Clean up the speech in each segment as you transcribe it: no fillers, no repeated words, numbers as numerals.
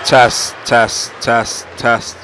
Test, test, test, test.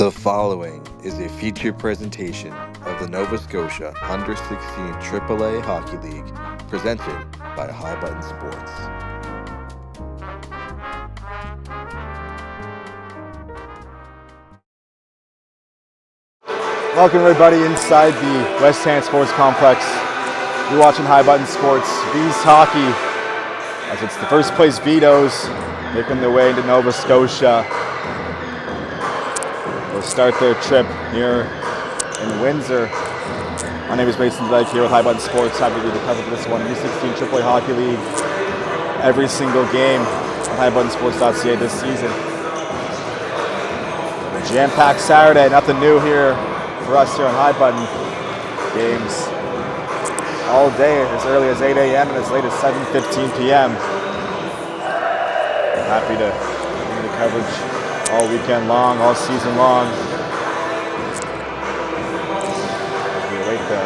The following is a featured presentation of the Nova Scotia Under-16 AAA Hockey League, presented by High Button Sports. Welcome everybody inside the West Hand Sports Complex. You're watching High Button Sports, V's Hockey, as it's the first place Vitos making their way into Nova Scotia. They'll start their trip here in Windsor. My name is Mason Dyke here with High Button Sports. Happy to do the cover for this one. U16 AAA Hockey League. Every single game on highbuttonsports.ca this season. A jam-packed Saturday, nothing new here for us here on High Button. Games all day, as early as 8 a.m. and as late as 7:15 p.m. Happy to bring the coverage all weekend long, all season long. We await the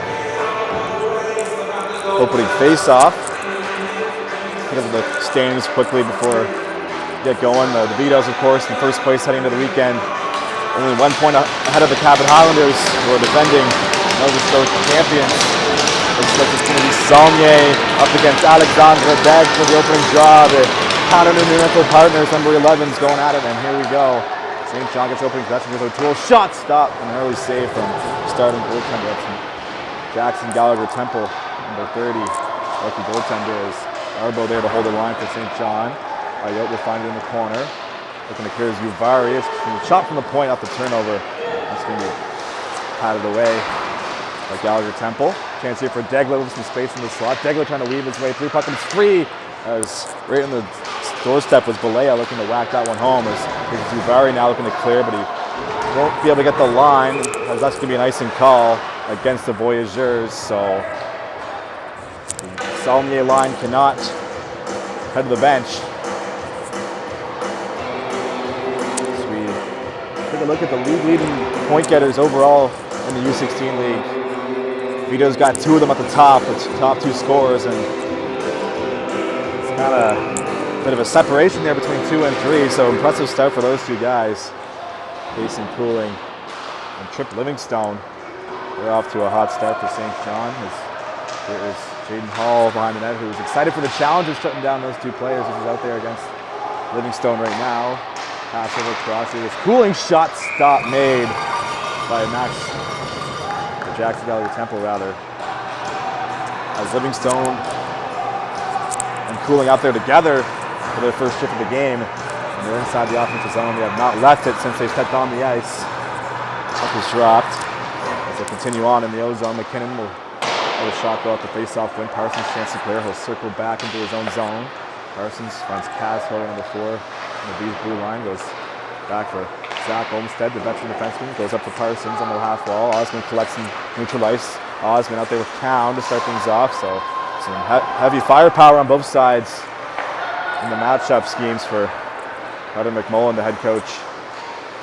opening face-off. Because of the standings quickly before we get going. The Vitos, of course, in first place heading into the weekend. Only 1 point ahead of the Cabot Highlanders, who are defending Nova Scotia champions. Looks like it's going to be Saulnier up against Alexandre Beg for the opening draw. The Canada numerical partners, number 11's going at it, and here we go. St. John gets opening possession with O'Toole. Shot stop, an early save from starting goaltender. Jackson Gallagher Temple, number 30. Lucky goaltender is Arbo there to hold the line for St. John. Ayot will find it in the corner. Looking to clear Uvari. It's going to shot from the point off the turnover. It's going to be patted away by Gallagher Temple. Chance here for Degler with some space in the slot. Degler trying to weave his way through. Puck is free. As right on the doorstep was Balea looking to whack that one home. As Uvari now looking to clear, but he won't be able to get the line, as that's going to be an icing call against the Voyageurs. So the Saulnier line cannot head to the bench. As we take a look at the league leading point getters overall in the U16 league. Vitos got two of them at the top, the top two scorers, and it's kind of a bit of a separation there between 2 and 3, so impressive start for those two guys. Jason Cooling and Trip Livingstone. They're off to a hot start for St. John. There is Jaden Hall behind the net, who's excited for the challenge of shutting down those two players. This is out there against Livingstone right now. Pass over across. It was Cooling shot stop made by Max. Jackson Gallagher Temple, rather. As Livingstone and Cooling out there together for their first trip of the game. And they're inside the offensive zone. They have not left it since they stepped on the ice. Puck is dropped. As they continue on in the O-zone, McKinnon will let a shot go out the face-off win. Parsons chance to clear. He'll circle back into his own zone. Parsons finds Kaz holding number 4. And the B's blue line goes back for Zach Olmstead, the veteran defenseman, goes up to Parsons on the half wall. Osmond collects some neutral ice. Osmond out there with Cowan to start things off. So some heavy firepower on both sides in the matchup schemes for Carter McMullen, the head coach.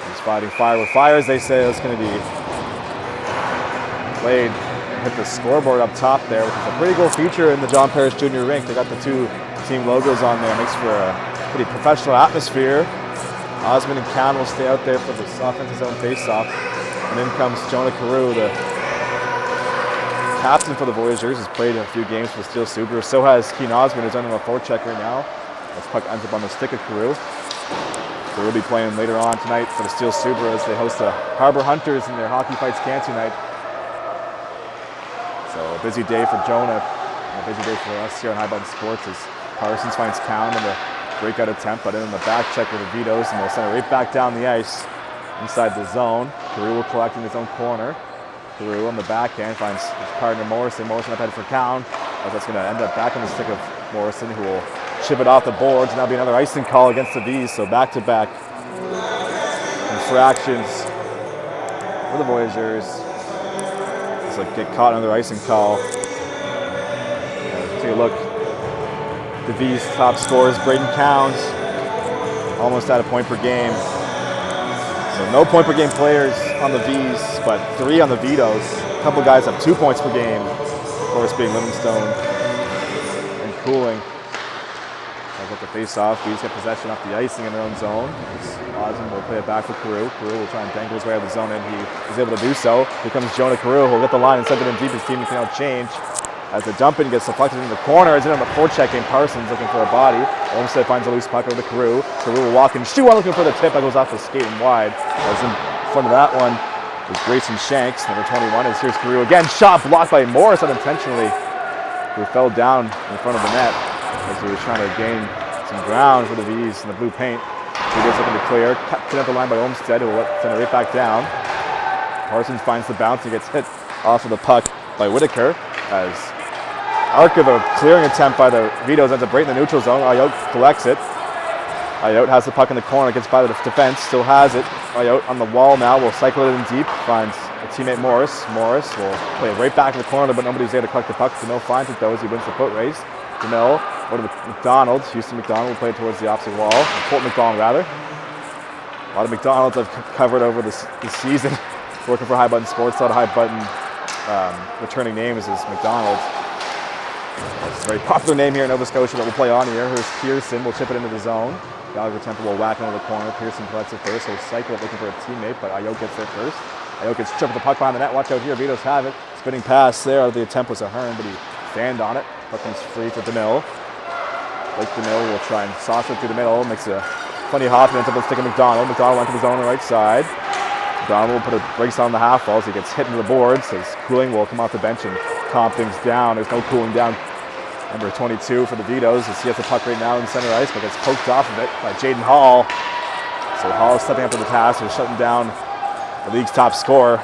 He's fighting fire with fire, as they say. It's going to be played and hit the scoreboard up top there, which is a pretty cool feature in the John Parrish Jr. rink. They got the two team logos on there. Makes for a pretty professional atmosphere. Osmond and Cowan will stay out there for this offensive zone face-off. And in comes Jonah Carew, the captain for the Voyageurs. Has played in a few games for the Steel Super. So has Keen Osmond, who's under a forecheck right now. This puck ends up on the stick of Carew. So we'll be playing later on tonight for the Steel Super as they host the Harbor Hunters in their Hockey Fights Cancer night. So a busy day for Jonah, and a busy day for us here on High Button Sports as Parsons finds Cowan in the breakout attempt, but in the back check with the Vitos, and they'll send it right back down the ice inside the zone. Carew will collect in his own corner. Carew on the backhand finds his partner Morrison. Morrison up headed for Cowan, as that's going to end up back on the stick of Morrison, who will chip it off the boards, and that'll be another icing call against the V's. So back-to-back infractions for the Voyageurs. It's like get caught another icing call. Take a look. The V's top scorers, Braden Counts, almost at a point per game. So no point per game players on the V's, but 3 on the Vitos. A couple guys have 2 points per game, of course being Livingstone and Cooling. Get the face-off. Vitos get possession off the icing in their own zone. Osmond will play it back for Carew. Carew will try and dangle his way out of the zone, and he is able to do so. Here comes Jonah Carew, who will get the line and send it in deep. His team can now change. As the dump-in gets deflected in the corner, it's in on the forecheck game. Parsons looking for a body. Olmsted finds a loose puck over to Carew. Carew will walk and shoot while looking for the tip. That goes off the skate and wide. As in front of that one is Grayson Shanks, number 21. As here's Carew again. Shot blocked by Morris unintentionally, who fell down in front of the net as he was trying to gain some ground for the V's in the blue paint. Vitos looking to clear. Cut at the line by Olmsted, who will send it right back down. Parsons finds the bounce and gets hit off of the puck by Whitaker as arc of a clearing attempt by the Vitos ends up right in the neutral zone. Ayotte collects it. Ayotte has the puck in the corner, gets by the defense, still has it. Ayotte on the wall now, will cycle it in deep, finds a teammate Morris. Morris will play it right back in the corner, but nobody's there to collect the puck. DeMille finds it though as he wins the foot race. DeMille over to McDonald. Houston McDonald will play it towards the opposite wall. Colt McDonald rather. A lot of McDonalds I've covered over this season. Working for High Button Sports, a lot of High Button returning names is McDonald. It's a very popular name here in Nova Scotia that will play on here. Here's Pearson, will chip it into the zone. Gallagher Temple will whack into the corner. Pearson collects it first. He'll cycle it looking for a teammate, but Ayotte gets there first. Ayotte gets tripped with the puck behind the net. Watch out here, Vitos have it. Spinning pass there. The attempt was a Hearn, but he fanned on it. Puck comes free for DeMille. Blake DeMille will try and sauce it through the middle. Makes a funny hop and ends up sticking McDonald. McDonald went to the zone on the right side. McDonald will put a brace on the half wall as he gets hit into the boards. As Cooling will come off the bench and calm things down. There's no cooling down. Number 22 for the Vitos as he has the puck right now in center ice, but gets poked off of it by Jaden Hall. So Hall is stepping up to the task and shutting down the league's top scorer.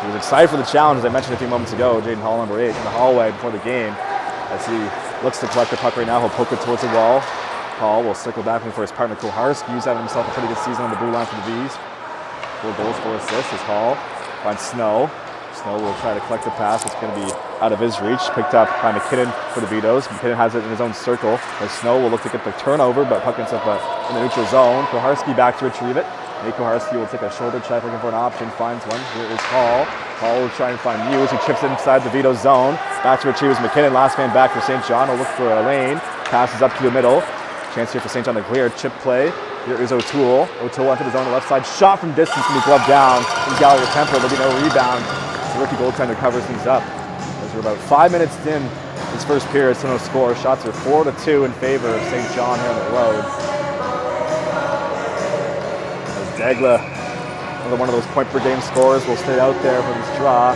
He was excited for the challenge, as I mentioned a few moments ago. Jaden Hall, number 8, in the hallway before the game. As he looks to collect the puck right now, he'll poke it towards the wall. Hall will circle back for his partner Koharski. He's having himself a pretty good season on the blue line for the V's. 4 goals, 4 assists as Hall finds Snow. Snow will try to collect the pass. It's going to be out of his reach. Picked up by McKinnon for the Vitos. McKinnon has it in his own circle. As Snow will look to get the turnover, but puck ends up in the neutral zone. Koharski back to retrieve it. Nate Koharski will take a shoulder check looking for an option. Finds one. Here is Hall. Hall will try and find Hughes, who chips it inside the Vitos zone. Back to retrieve is McKinnon. Last man back for St. John. Will look for a lane. Passes up to the middle. Chance here for St. John to clear. Chip play. Here is O'Toole. O'Toole onto the zone on the left side. Shot from distance can be gloved down from Gallagher Temple. There'll be no rebound. The rookie goaltender covers things up. As we're about 5 minutes in this first period, so no score. Shots are 4-2 in favor of St. John here on the road. As Dagla, another one of those point per game scorers, will stay out there for this draw.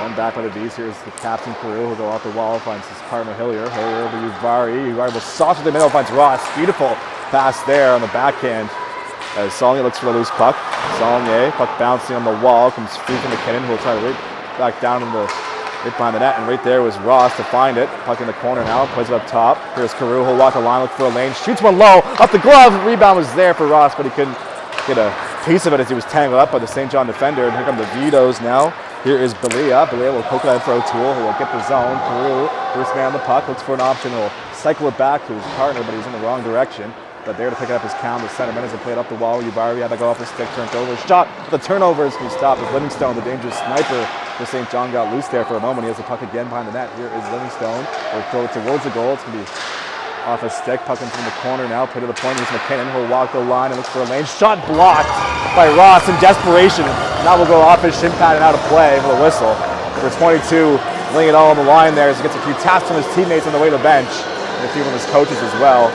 One back by the V's. Here's the captain Carew, who'll go off the wall, finds his partner Hillier. Hillier over to Uvari. Uvari will sauce to the middle, finds Ross. Beautiful pass there on the backhand. As Saulnier looks for the loose puck. Saulnier, puck bouncing on the wall, comes free from McKinnon, who will try to right back down in the right behind the net, and right there was Ross to find it. Puck in the corner now, plays it up top. Here's Carew, who'll walk the line, look for a lane, shoots one low, up the glove. Rebound was there for Ross, but he couldn't get a piece of it as he was tangled up by the St. John defender. And here come the Vitos now. Here is Belia. Belia will poke it out for O'Toole, who will get the zone. Carew, first man on the puck, looks for an option, will cycle it back to his partner, but he's in the wrong direction. But there to pick it up his count, the centerman as he played up the wall. Uvari had to go off his stick, turned over. Shot, the turnover is going to stop as Livingstone, the dangerous sniper for St. John, got loose there for a moment. He has the puck again behind the net. Here is Livingstone. Will throw it towards the goal. It's going to be off a stick. Puck in from the corner now. Play to the point. Here's McKinnon, who will walk the line and look for a lane. Shot blocked by Ross in desperation. Now will go off his shin pad and out of play for the whistle. For 22, laying it all on the line there as he gets a few taps from his teammates on the way to the bench, and a few from his coaches as well.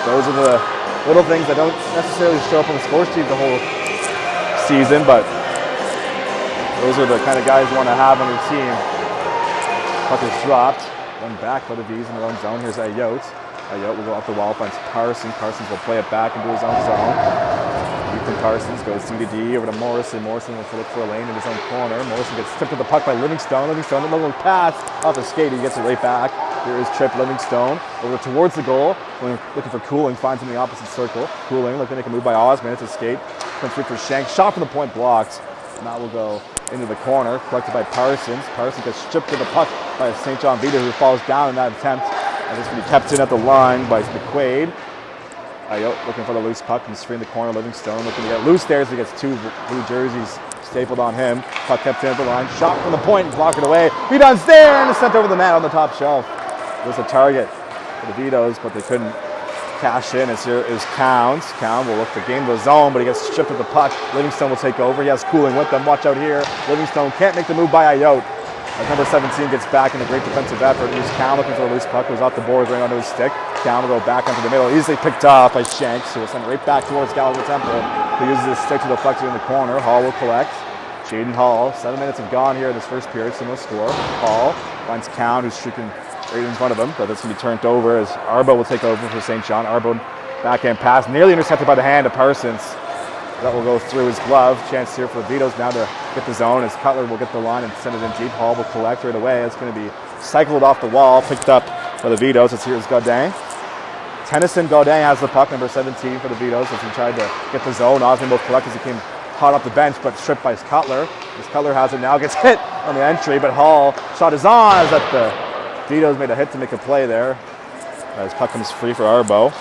Those are the little things that don't necessarily show up on the score sheet the whole season, but those are the kind of guys you want to have on your team. Puck is dropped. One back by the V's in their own zone. Here's Ayotte. Ayotte will go off the wall, finds Parsons. Parsons will play it back into his own zone. Ethan Parsons goes D-to-D over to Morrison. Morrison will look for a lane in his own corner. Morrison gets stripped of the puck by Livingstone. Livingstone, a little pass off the skate. He gets it right back. Here is Trip Livingstone over towards the goal. Looking for Cooling, finds him in the opposite circle. Cooling looking to make a move by Osman. It's a skate. Comes through for Shank. Shot from the point, blocked. And that will go into the corner, collected by Parsons. Parsons gets stripped of the puck by St. John Vito, who falls down in that attempt. And it's going to be kept in at the line by McQuaid. Ayotte looking for the loose puck, comes free in the corner. Livingstone looking to get loose there as he gets 2 blue jerseys stapled on him. Puck kept in at the line. Shot from the point, blocked it away. Rebound's there and it's sent over the net on the top shelf. There's a target for the Vitos, but they couldn't cash in. As here is Counts. Count will look to gain the zone, but he gets stripped of the puck. Livingstone will take over. He has Cooling with them. Watch out here. Livingstone can't make the move by Ayotte. As number 17 gets back in a great defensive effort. Here's Count looking for a loose puck. Goes off the board, going onto his stick. Count will go back onto the middle. Easily picked off by Shanks, who will send it right back towards Gallagher Temple, who uses his stick to deflect it in the corner. Hall will collect. Jaden Hall. 7 minutes have gone here in this first period, so no score. Hall finds Count, who's streaking right in front of him, but that's going to be turned over as Arbo will take over for St. John. Arbo backhand pass, nearly intercepted by the hand of Parsons. That will go through his glove. Chance here for Vitos now to get the zone as Cutler will get the line and send it in deep. Hall will collect right away. It's going to be cycled off the wall, picked up by the Vitos. It's here's Gaudin. Tennyson Gaudin has the puck, number 17 for the Vitos, as he tried to get the zone. Osmond will collect as he came hot off the bench, but stripped by Cutler. As Cutler has it now, gets hit on the entry, but Hall shot is on as that the Vitos made a hit to make a play there. As puck comes free for Arbo.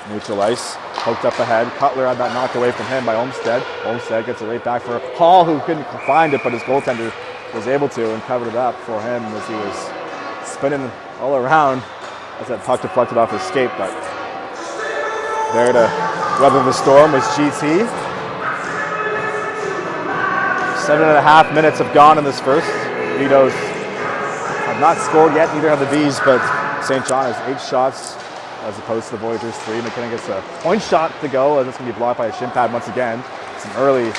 Neutral ice, poked up ahead. Cutler had that knocked away from him by Olmstead. Olmstead gets it right back for Hall, who couldn't find it, but his goaltender was able to and covered it up for him as he was spinning all around as that puck deflected off his skate. But there to weather the storm was GT. 7.5 minutes have gone in this first. Vitos have not scored yet, neither have the Bees, but St. John has 8 shots as opposed to the Voyageurs 3. McKinnon gets a point shot to go as it's going to be blocked by a shin pad once again. Some early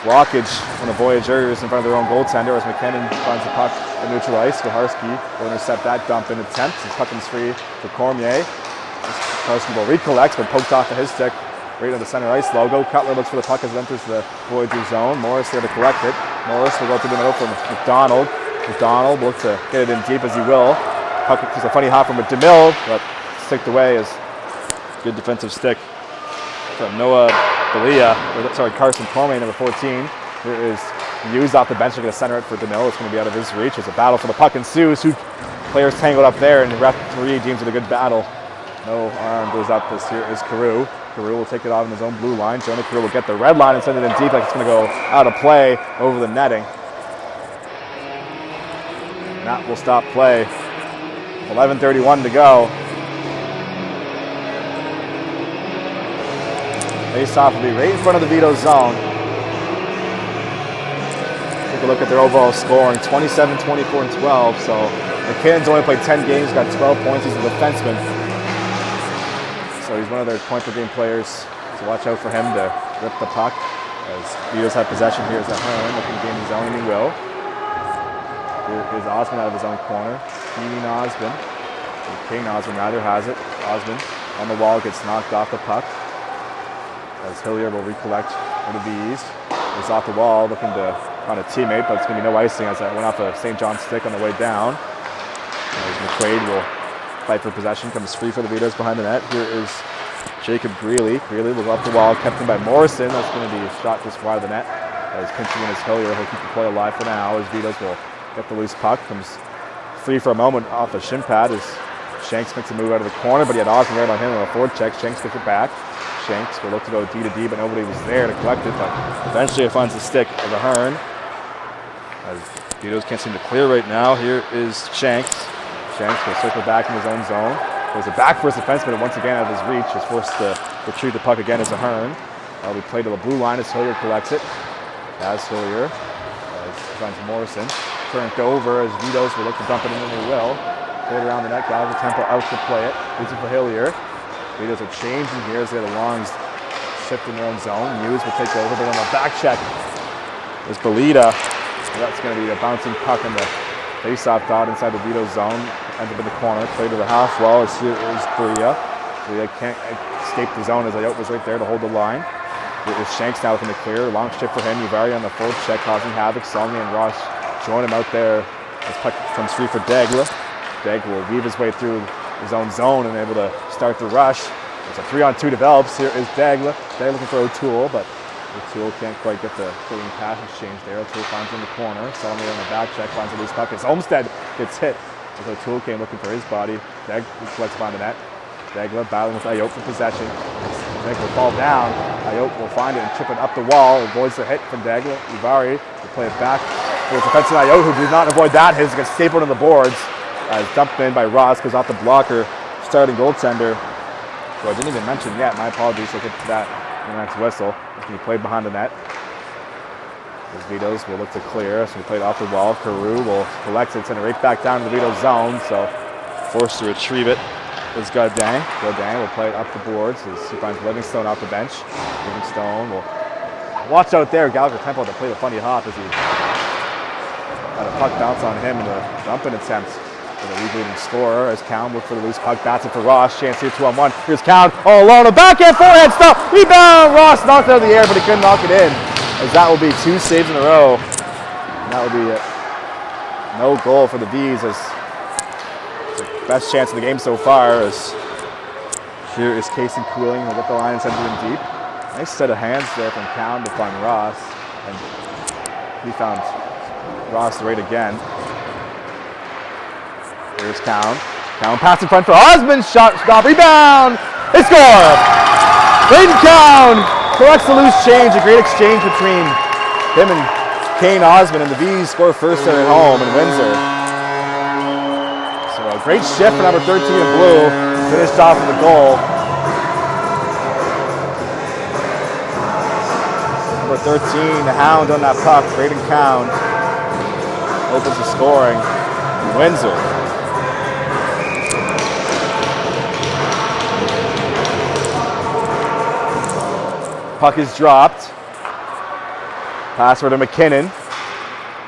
blockage from the Voyageurs in front of their own goaltender as McKinnon finds the puck at neutral ice. Koharski will intercept that dump in attempt. His puck comes free for Cormier. Koharski will recollect, but poked off of his stick right on the center ice logo. Cutler looks for the puck as it enters the Voyager zone. Morris there to collect it. Morris will go through the middle for McDonald. McDonald will look to get it in deep as he will. Puck is a funny hop from DeMille, but sticked away as good defensive stick from Noah Carson Cormier, number 14. Here is Hughes off the bench. They're going to center it for DeMille. It's going to be out of his reach as a battle for the puck ensues. Two players tangled up there, and the referee deems it a good battle. No arm goes up. This here is Carew. Carew will take it off in his own blue line. Jonah Carew will get the red line and send it in deep like it's going to go out of play over the netting. And that will stop play. 11:31 to go. Face-off will be right in front of the Vitos zone. Take a look at their overall scoring, 27, 24, and 12. So McKinnon's only played 10 games, got 12 points. He's a defenseman. So he's one of their point-per-game players. So watch out for him to rip the puck. As Vitos have possession here as a Hearn, looking to gain his zone, and he will. Here is Osmond out of his own corner. Keenan Osmond. King Osmond rather has it. Osmond on the wall gets knocked off the puck. As Hilliard will recollect for the Bees. It's off the wall looking to find a teammate, but it's going to be no icing as that went off a St. John's stick on the way down. As McQuaid will fight for possession, comes free for the Vitos behind the net. Here is Jacob Greeley. Greeley will go up the wall, kept in by Morrison. That's going to be a shot just wide of the net. As pinching in his Hilliard, he'll keep the play alive for now as Vitos will get the loose puck. Comes free for a moment off a shin pad as Shanks makes a move out of the corner, but he had Osmond right on him on a forward check. Shanks gets it back. Shanks will look to go D to D, but nobody was there to collect it. But eventually it finds the stick of the Hearn. As Vitos can't seem to clear right now. Here is Shanks. Shanks will circle back in his own zone. Goes it back for his defenseman, and once again out of his reach is forced to retrieve the puck again as a Hearn. That'll be played to the blue line as Hilliard collects it. As Hilliard finds Morrison. Turned over as Vitos will look to dump it in, and they will. Played around the net, Gallagher Temple out to play it. Leads it for Hilliard. Vitos are changing here as they have the Longs shift in their own zone. Hughes will take over, but on the back check is Belita. That's going to be a bouncing puck in the face-off dot inside the Vitos zone. Ends up in the corner, played to the half wall as here is Berea. Berea can't escape the zone as Ayotte was right there to hold the line. It is Shanks now looking to clear. Long shift for him. Uvari on the forward check, causing havoc. Solney and Ross join him out there as puck comes free for Daigle. Daigle will weave his way through his own zone and able to start the rush. It's a 3-on-2 develops. Here is Daigle. Daigle looking for O'Toole, but O'Toole can't quite get the clean pass exchange there. O'Toole finds in the corner. Solomon on the back check finds a loose puck. As Olmstead gets hit as O'Toole came looking for his body. Daigle collects behind the net. Daigle battling with Ayotte for possession. Daigle will fall down. Ayotte will find it and chip it up the wall. Avoids the hit from Daigle. Uvari will play it back for the defenseman Ayotte, who did not avoid that. His gets stapled on the boards. Dumped in by Ross, goes off the blocker starting goaltender, who I didn't even mention yet. My apologies. We'll get to that in the next whistle. He played behind the net. As Vitos will look to clear. So we played off the wall. Carew will collect it, send it right back down to the Vitos zone. So forced to retrieve it is Godin. Godin will play it up the boards as he finds Livingstone off the bench. Livingstone will watch out there. Gallagher Temple to play the funny hop as he had a puck bounce on him in a dumping attempt for the league leading scorer. As Cowan looked for the loose puck, bats it for Ross. Chance here 2-on-1. Here's Cowan all alone. A backhand forehand stop. Rebound. Ross knocked it out of the air, but he couldn't knock it in. As that will be 2 saves in a row. And that will be no goal for the V's as the best chance of the game so far. As here is Casey Cooling. He'll get the line and send it in deep. Nice set of hands there from Cowan to find Ross. And he found Ross right again. Here's Cowan. Cowan pass in front for Osmond. Shot, stop, rebound. They score! Braden Cowan collects the loose change. A great exchange between him and Kane Osmond. And the V's score first at home in Windsor. So a great shift for number 13 in blue. Finished off with a goal. Number 13, the Hound on that puck. Braden Cowan opens the scoring in Windsor. Puck is dropped. Pass over to McKinnon.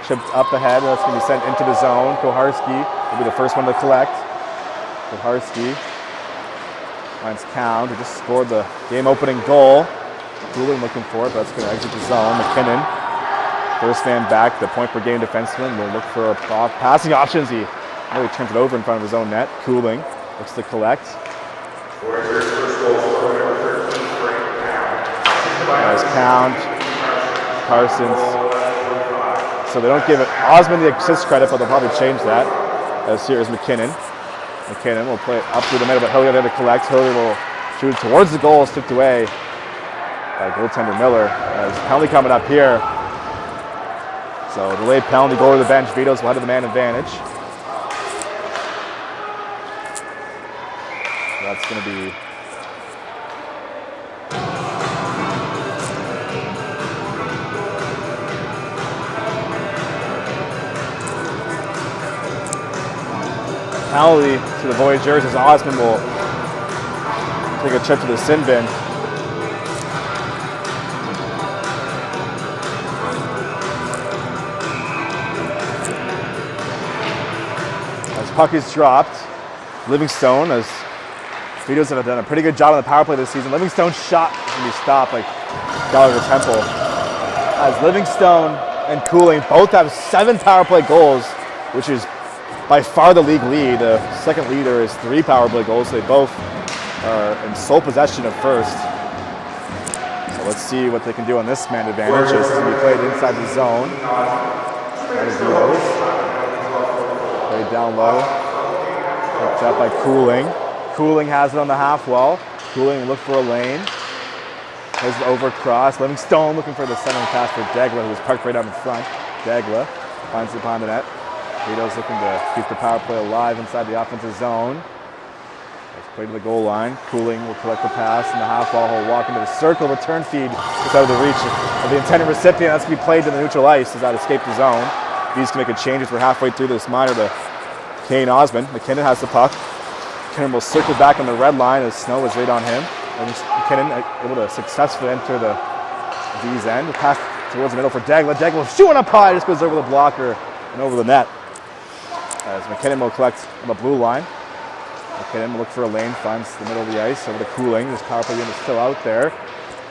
Chipped up ahead. That's going to be sent into the zone. Koharski will be the first one to collect. Koharski finds Cowan, who just scored the game-opening goal. Cooling looking for it, but that's going to exit the zone. McKinnon, first man back, the point-per-game defenseman, will look for passing options. He really turns it over in front of his own net. Cooling looks to collect. As Count, Parsons. So they don't give it Osmond the assist credit, but they'll probably change that. As here is McKinnon. McKinnon will play it up through the middle, but Hilliard there to collect. Hilliard will shoot towards the goal, stripped away by goaltender Miller. As penalty coming up here. So delayed penalty, go to the bench. Vitos will head to the man advantage. That's going to be penalty to the Voyageurs as Osmond will take a trip to the sin bin. As puck is dropped, Livingstone, as Vitos have done a pretty good job on the power play this season. Livingstone's shot is going to be stopped by Gallagher Temple. As Livingstone and Cooling both have 7 power play goals, which is by far the league lead. The second leader is 3 power play goals. So they both are in sole possession of first. So let's see what they can do on this man advantage. This is going to be played inside the zone. That is Vitos. Played down low. Picked up by Cooling. Cooling has it on the half wall. Cooling will look for a lane. Plays it over cross. Livingstone looking for the centering pass for Degla, who was parked right out in front. Degla finds it behind the net. Vitos looking to keep the power play alive inside the offensive zone. Let's play to the goal line. Cooling will collect the pass in the half wall. He'll walk into the circle. Return feed is out of the reach of the intended recipient. That's going to be played to the neutral ice as that escaped the zone. These can make a change as we're halfway through this minor to Kane Osmond. McKinnon has the puck. McKinnon will circle back on the red line as Snow is right on him. And McKinnon able to successfully enter the V's end. The pass towards the middle for Degla. Degla shooting up high. Just goes over the blocker and over the net. As McKinnon will collect on the blue line. McKinnon will look for a lane, finds the middle of the ice over to Cooling. This power play unit is still out there.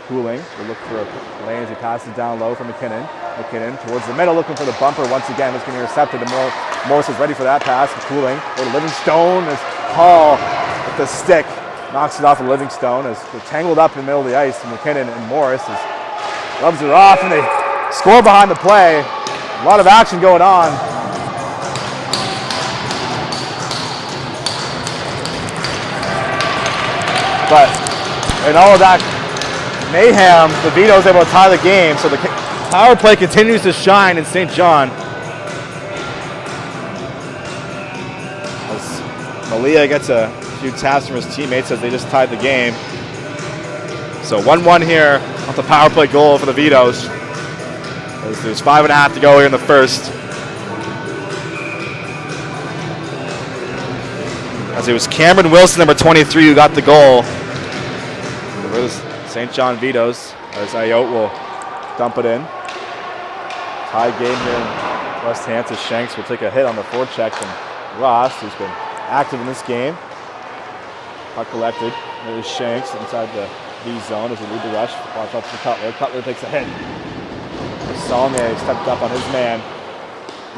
Cooling will look for a lane as he passes down low for McKinnon. McKinnon towards the middle, looking for the bumper once again. It's going to be intercepted. Morris is ready for that pass. Cooling over to Livingstone as Paul with the stick knocks it off of Livingstone as they're tangled up in the middle of the ice. McKinnon and Morris rubs it off and they score behind the play. A lot of action going on. But in all of that mayhem, the Vitos able to tie the game, so the power play continues to shine in St. John. As Malia gets a few taps from his teammates as they just tied the game. So 1-1 here off the power play goal for the Vitos. As there's 5.5 to go here in the first. As it was Cameron Wilson, number 23, who got the goal. For the St. John Vitos, as Ayotte will dump it in. Tie game here in West Hampton. Shanks will take a hit on the forecheck from Ross, who's been active in this game. Puck collected. There's Shanks inside the V zone as we lead the rush. Watch out for Cutler. Cutler takes a hit. Saulnier stepped up on his man.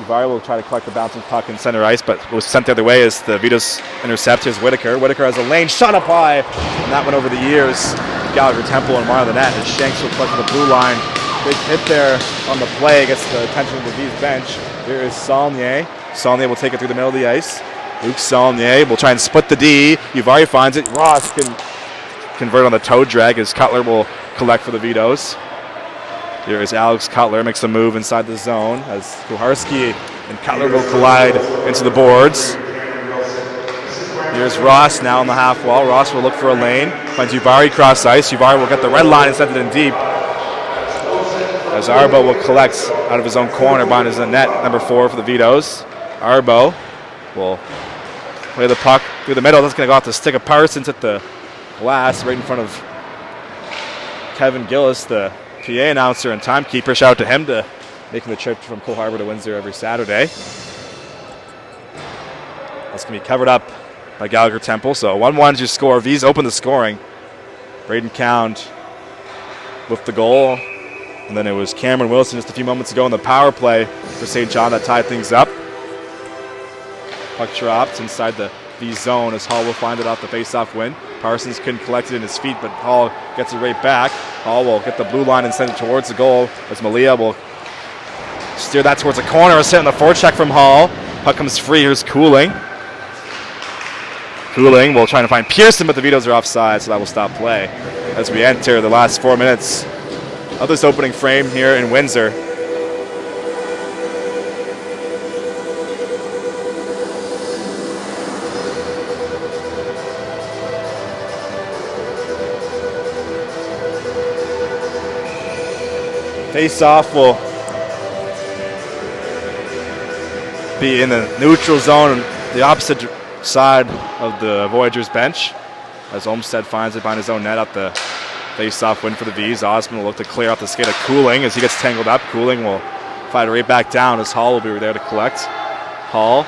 Uvari will try to collect the bouncing puck in center ice, but was sent the other way as the Vitos intercept. Here's Whitaker. Whitaker has a lane shot up high, and that went over the years. Gallagher Temple and wide of the net as Shanks will collect the blue line. Big hit there on the play, gets the attention of the V's bench. Here is Saulnier. Saulnier will take it through the middle of the ice. Luke Saulnier will try and split the D. Uvari finds it. Ross can convert on the toe drag as Cutler will collect for the Vitos. Here is Alex Cutler, makes a move inside the zone as Kuharski and Cutler will collide into the boards. Here's Ross now on the half wall. Ross will look for a lane, finds Uvari cross ice. Uvari will get the red line and send it in deep. As Arbo will collect out of his own corner behind his net, number 4 for the Vitos. Arbo will play the puck through the middle. That's going to go off the stick of Parsons at the glass right in front of Kevin Gillis, the PA announcer and timekeeper. Shout out to him to making the trip from Cole Harbour to Windsor every Saturday. That's going to be covered up by Gallagher Temple. So 1-1 is your score. V's open the scoring. Braden Cound with the goal. And then it was Cameron Wilson just a few moments ago in the power play for St. John that tied things up. Puck dropped inside the V zone as Hall will find it off the face-off win. Parsons couldn't collect it in his feet, but Hall gets it right back. Hall will get the blue line and send it towards the goal as Malia will steer that towards the corner. A hit on the forecheck from Hall. Puck comes free. Here's Cooling. Cooling will try to find Pearson, but the Vitos are offside, so that will stop play as we enter the last 4 minutes of this opening frame here in Windsor. Face-off will be in the neutral zone, the opposite side of the Voyageurs bench, as Olmstead finds it behind his own net at the face-off win for the V's. Osmond will look to clear off the skate of Cooling as he gets tangled up. Cooling will fight it right back down as Hall will be there to collect. Hall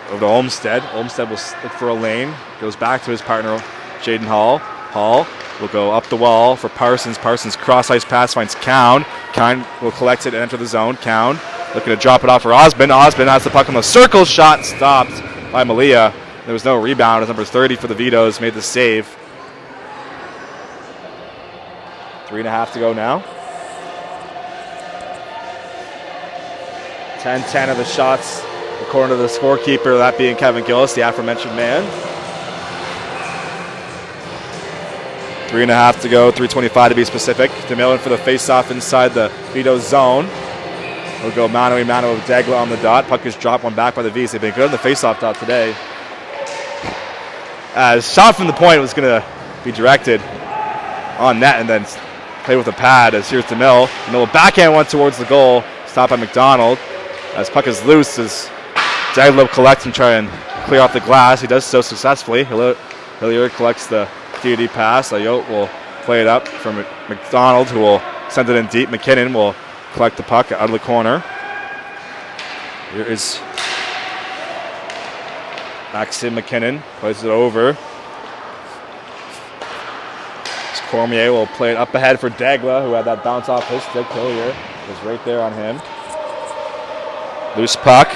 over to Olmstead. Olmstead will look for a lane, goes back to his partner, Jaden Hall. Hall will go up the wall for Parsons. Parsons cross-ice pass finds Cound. Cound will collect it and enter the zone. Cound looking to drop it off for Osmond. Osmond has the puck on the circle, shot stopped by Malia. There was no rebound as number 30 for the Vitos made the save. 3.5 to go now. 10-10 of the shots, according to the scorekeeper, that being Kevin Gillis, the aforementioned man. 3.5 to go, 3:25 to be specific. DeMillan for the face-off inside the Vitos zone. We'll go mano a mano with Degla on the dot. Puck is dropped, one back by the V's. They've been good on the face-off dot today. As shot from the point was going to be directed on net and then play with a pad as here's DeMille. DeMille backhand one towards the goal, stopped by McDonald. As puck is loose, as Degla collects and try and clear off the glass. He does so successfully. Hilliard collects the DD pass. Ayotte will play it up for McDonald, who will send it in deep. McKinnon will collect the puck out of the corner. Here is Maxim McKinnon, plays it over. Cormier will play it up ahead for Degla, who had that bounce off his stick. Hilliard was right there on him. Loose puck.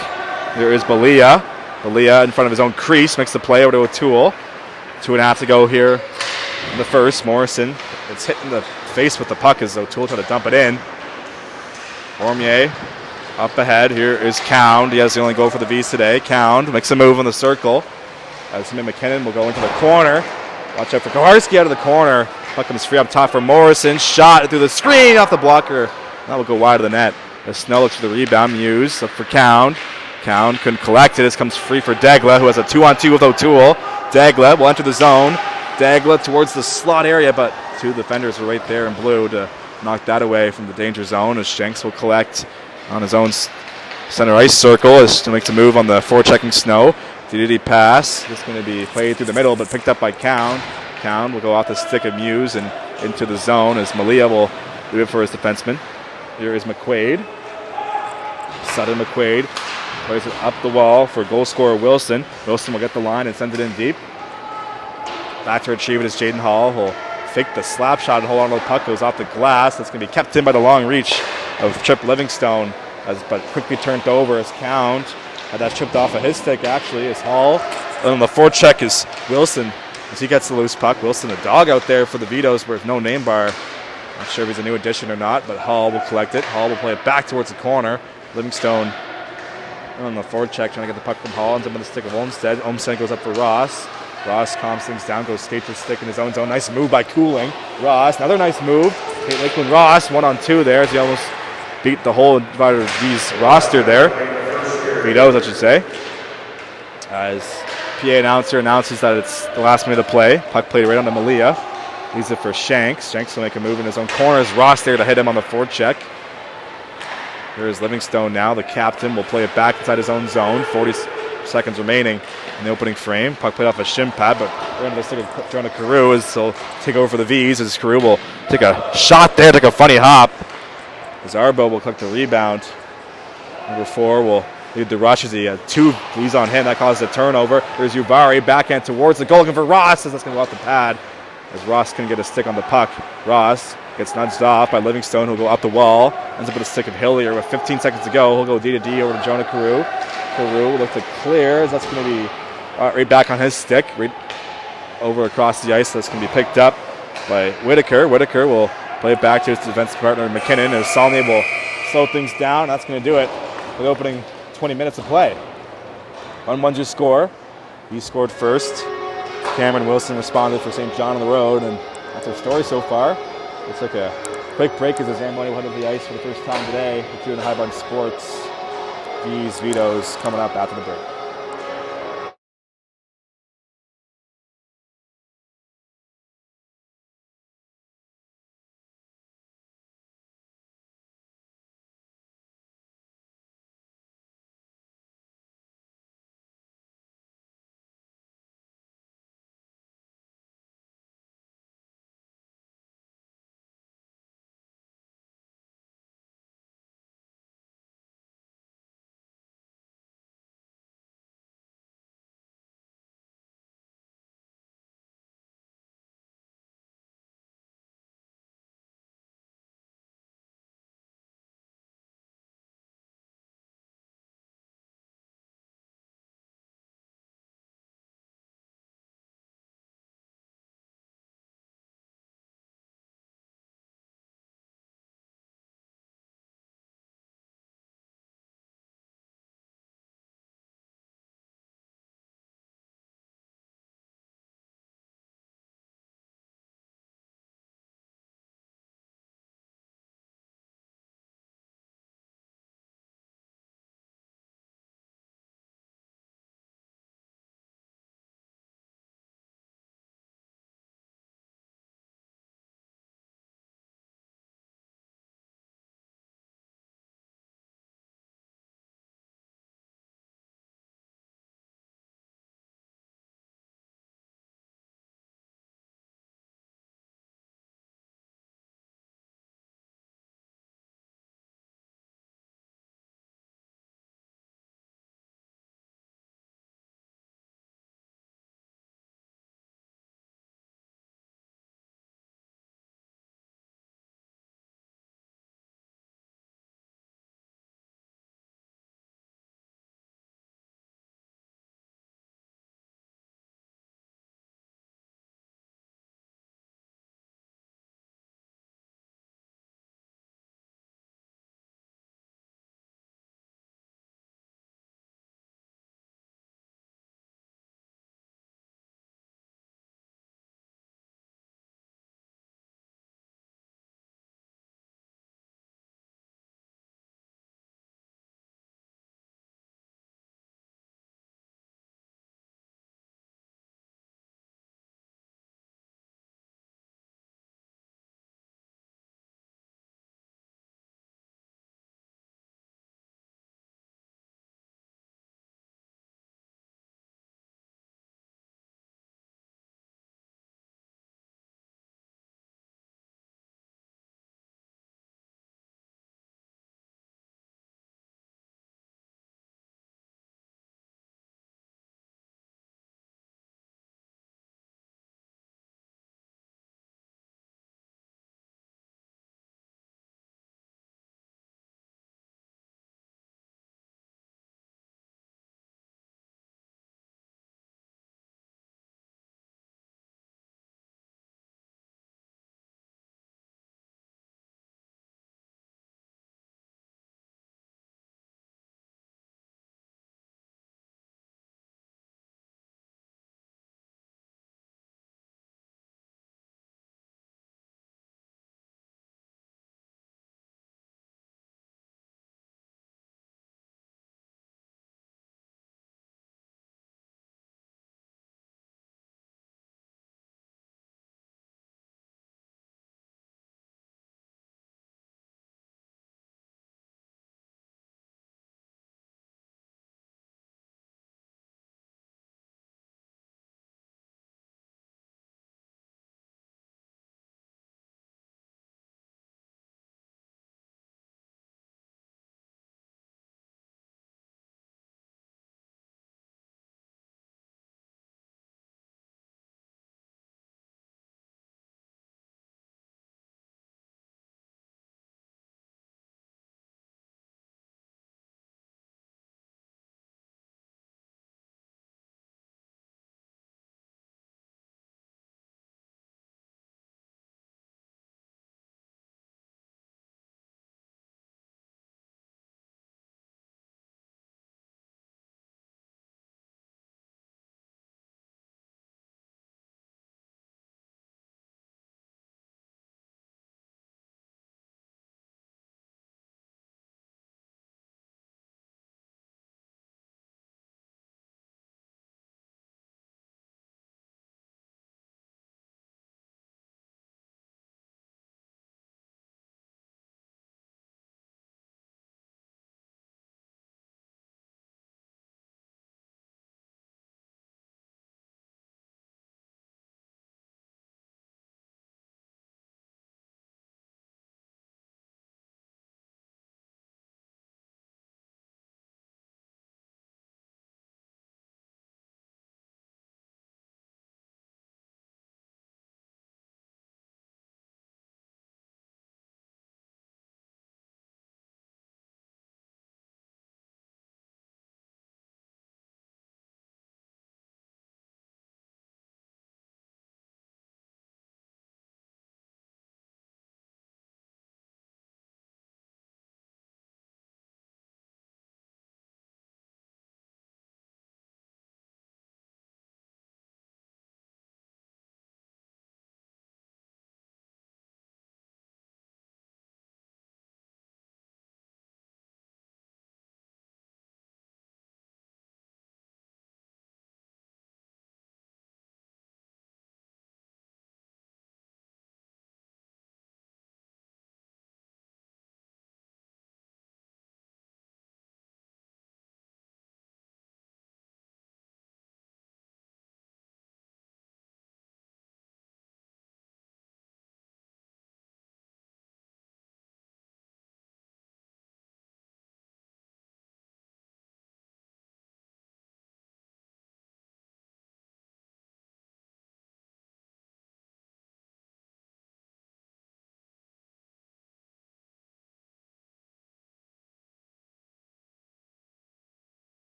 Here is Balia. Balia in front of his own crease makes the play over to O'Toole. 2.5 to go here in the first. Morrison, it's hit in the face with the puck as O'Toole trying to dump it in. Cormier up ahead. Here is Cound. He has the only goal for the V's today. Cound makes a move on the circle. As McKinnon will go into the corner. Watch out for Koharski out of the corner. Puck comes free up top for Morrison. Shot through the screen off the blocker. That will go wide of the net. As Snell looks for the rebound. Muse up for Cound. Cound couldn't collect it. This comes free for Degla, who has a 2-on-2 with O'Toole. Dagla will enter the zone. Dagla towards the slot area, but two defenders are right there in blue to knock that away from the danger zone as Shanks will collect on his own center ice circle as to make a move on the forechecking Snow. DDD pass. This is going to be played through the middle, but picked up by Cowan. Cowan will go off the stick of Muse and into the zone as Malia will do it for his defenseman. Here is McQuaid. Sutton McQuaid plays it up the wall for goal scorer Wilson. Wilson will get the line and send it in deep. Back to retrieve it is Jaden Hall. He'll fake the slap shot and hold on to the puck. Goes off the glass. That's going to be kept in by the long reach of Trip Livingstone, but quickly turned over as Count had that chipped off of his stick actually as Hall. And on the forecheck is Wilson as he gets the loose puck. Wilson, a dog out there for the Vitos with no name bar. Not sure if he's a new addition or not, but Hall will collect it. Hall will play it back towards the corner. Livingstone on the forecheck trying to get the puck from Hall. Ends up on the stick of Olmstead. Olmstead goes up for Ross. Ross calms things down, goes skate to stick in his own zone. Nice move by Cooling. Ross, another nice move. Kate Lakeland Ross, 1-on-2 there as he almost beat the whole divider of V's roster there. Vitos, I should say. As PA announcer announces that it's the last minute of play. Puck played right onto Malia. Leaves it for Shanks. Shanks will make a move in his own corner. As Ross there to hit him on the forecheck. Here's Livingstone now. The captain will play it back inside his own zone. 40 seconds remaining in the opening frame. Puck played off a shin pad, but right into the stick of Jonah Carew as he'll take over for the V's as Carew will take a shot there, take a funny hop. As Arbo will collect the rebound. Number 4 will lead the rush as he had 2 V's on him. That causes a turnover. There's Uvari backhand towards the goal looking for Ross as that's going to go off the pad. As Ross can get a stick on the puck. Ross gets nudged off by Livingstone, who'll go up the wall. Ends up with a stick of Hillier with 15 seconds to go. He'll go D to D over to Jonah Carew. Carew will look to clear as that's going to be right back on his stick. Right over across the ice. That's going to be picked up by Whitaker. Whitaker will play it back to his defensive partner McKinnon as Saulnier will slow things down. That's going to do it for the opening 20 minutes of play. 1-1 score. He scored first. Cameron Wilson responded for St. John on the road, and that's our story so far. Let's take a quick break as Zamboni will head to the ice for the first time today. We're doing High Bar Sports. These Vitos coming up after the break.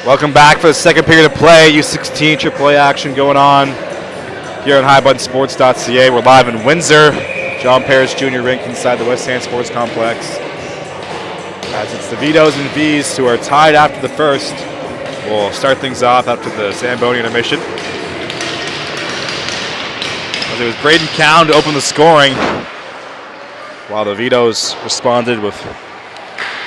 Welcome back for the second period of play. U16 AAA action going on here on highbuttonsports.ca. We're live in Windsor, John Paris Jr. rink inside the West Hand Sports Complex. As it's the Vitos and V's who are tied after the first. We'll start things off after the Zamboni intermission. As it was Braden Cowan to open the scoring, while the Vitos responded with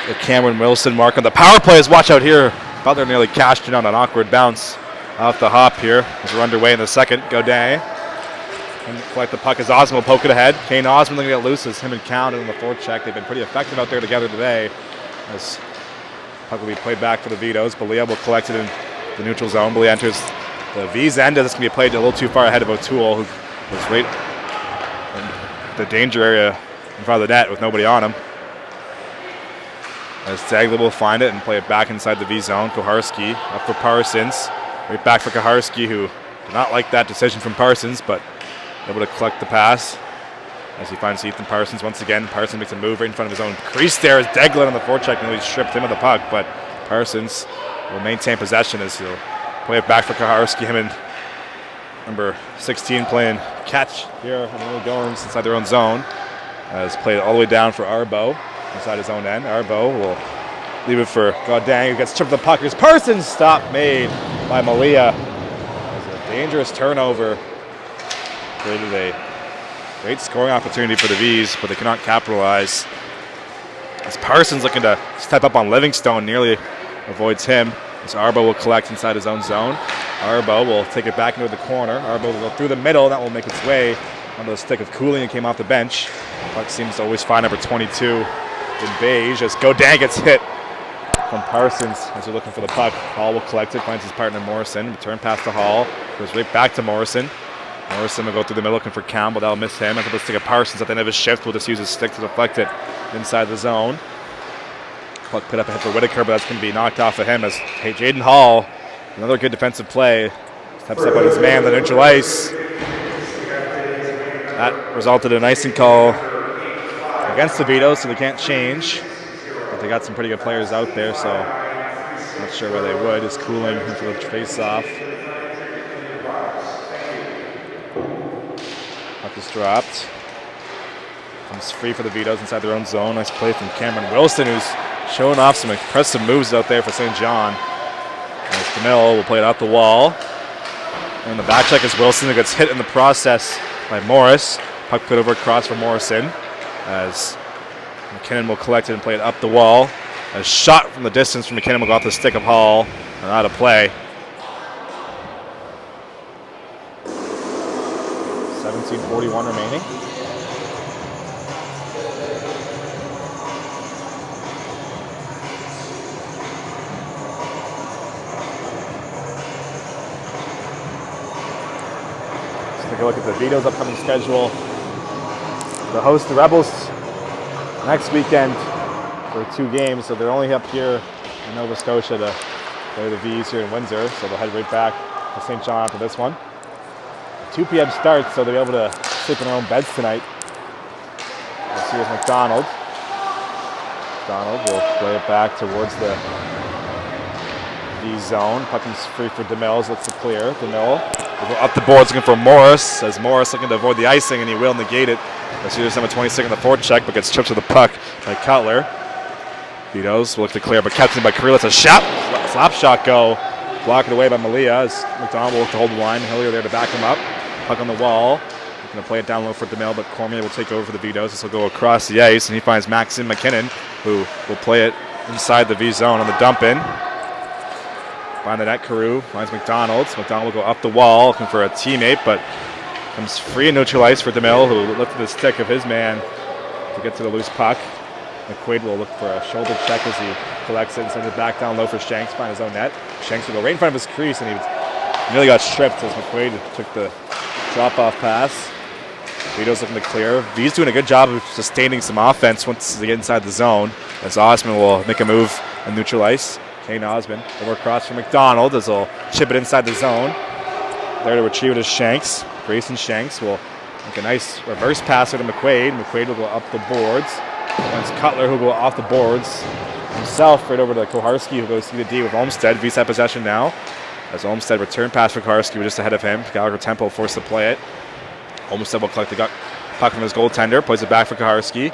the Cameron Wilson mark on the power plays. Watch out here. Butler nearly cashed in on an awkward bounce off the hop here as we're underway in the second. Godin and collect the puck as Osmond will poke it ahead. Kane Osmond looking to get loose as him and Cowan in the forecheck. They've been pretty effective out there together today. As puck will be played back for the Vitos. Balia will collect it in the neutral zone. Balia enters the V's end. This can be played a little too far ahead of O'Toole, who was right in the danger area in front of the net with nobody on him. As Zagler will find it and play it back inside the V zone. Koharski up for Parsons. Right back for Koharski, who did not like that decision from Parsons, but able to collect the pass as he finds Ethan Parsons once again. Parsons makes a move right in front of his own crease there as Degler on the forecheck nearly stripped him of the puck, but Parsons will maintain possession as he'll play it back for Koharski. Him and number 16 playing catch here on the early goings inside their own zone. As played all the way down for Arbo inside his own end. Arbo will leave it for Godin, who gets tripped with the puck. Here's Parsons. Stop made by Malia. As a dangerous turnover created a great scoring opportunity for the V's, but they cannot capitalize. As Parsons looking to step up on Livingstone, nearly avoids him. As Arbo will collect inside his own zone. Arbo will take it back into the corner. Arbo will go through the middle. That will make its way onto the stick of Cooling, who came off the bench. Puck seems to always find number 22 in beige as Godin gets hit from Parsons as they're looking for the puck. Hall will collect it, finds his partner Morrison. Return pass to Hall. Goes right back to Morrison. Morrison will go through the middle looking for Cam, but that'll miss him. After the stick of Parsons at the end of his shift, will just use his stick to deflect it inside the zone. Puck put up ahead for Whitaker, but that's going to be knocked off of him as Jaden Hall, another good defensive play, steps up on his man, the neutral ice. That resulted in an icing call against the Vitos, so they can't change. But they got some pretty good players out there, so not sure where they would. It's Cooling into the face-off. Puck is dropped. Comes free for the Vitos inside their own zone. Nice play from Cameron Wilson, who's showing off some impressive moves out there for St. John. As DeMille will play it out the wall. And the back check is Wilson, who gets hit in the process by Morris. Puck put over across for Morrison. As McKinnon will collect it and play it up the wall. A shot from the distance from McKinnon will go off the stick of Hall and out of play. 17:41 remaining. Let's take a look at the Vitos' upcoming schedule. To host the Rebels next weekend for 2 games, so they're only up here in Nova Scotia to play the V's here in Windsor, so they'll head right back to St. John after this one. 2 p.m. start, so they'll be able to sleep in their own beds tonight. Let's see with McDonald. McDonald will play it back towards the V zone. Puck is free for DeMille, looks to clear. DeMille will go up the boards looking for Morris, as Morris looking to avoid the icing, and he will negate it. Let's see, there's number 26 in the forecheck, but gets tripped to the puck by Cutler. Vitos will look to clear, but kept in by Carrillo. It's a shot, slap shot go. Blocked away by Malia as McDonald will look to hold the line. Hillier there to back him up. Puck on the wall. He's going to play it down low for DeMille, but Cormier will take over for the Vitos. This will go across the ice, and he finds Maxim McKinnon, who will play it inside the V zone on the dump in. Find the net, Carew finds McDonald. McDonald will go up the wall looking for a teammate, but comes free and neutral ice for DeMille, who lifted the stick of his man to get to the loose puck. McQuaid will look for a shoulder check as he collects it and sends it back down low for Shanks, find his own net. Shanks will go right in front of his crease, and he nearly got stripped as McQuaid took the drop-off pass. Vitos looking to clear. V's doing a good job of sustaining some offense once they get inside the zone, as Osmond will make a move on neutral ice. Kane Osmond over across from McDonald as he'll chip it inside the zone. There to retrieve it is Shanks. Grayson Shanks will make a nice reverse passer to McQuaid. McQuaid will go up the boards. Once Cutler who will go off the boards himself right over to Koharski, who goes to the D with Olmsted. V-set possession now. As Olmsted return pass for Koharski, we're just ahead of him. Gallagher Temple forced to play it. Olmsted will collect the puck from his goaltender, plays it back for Koharski.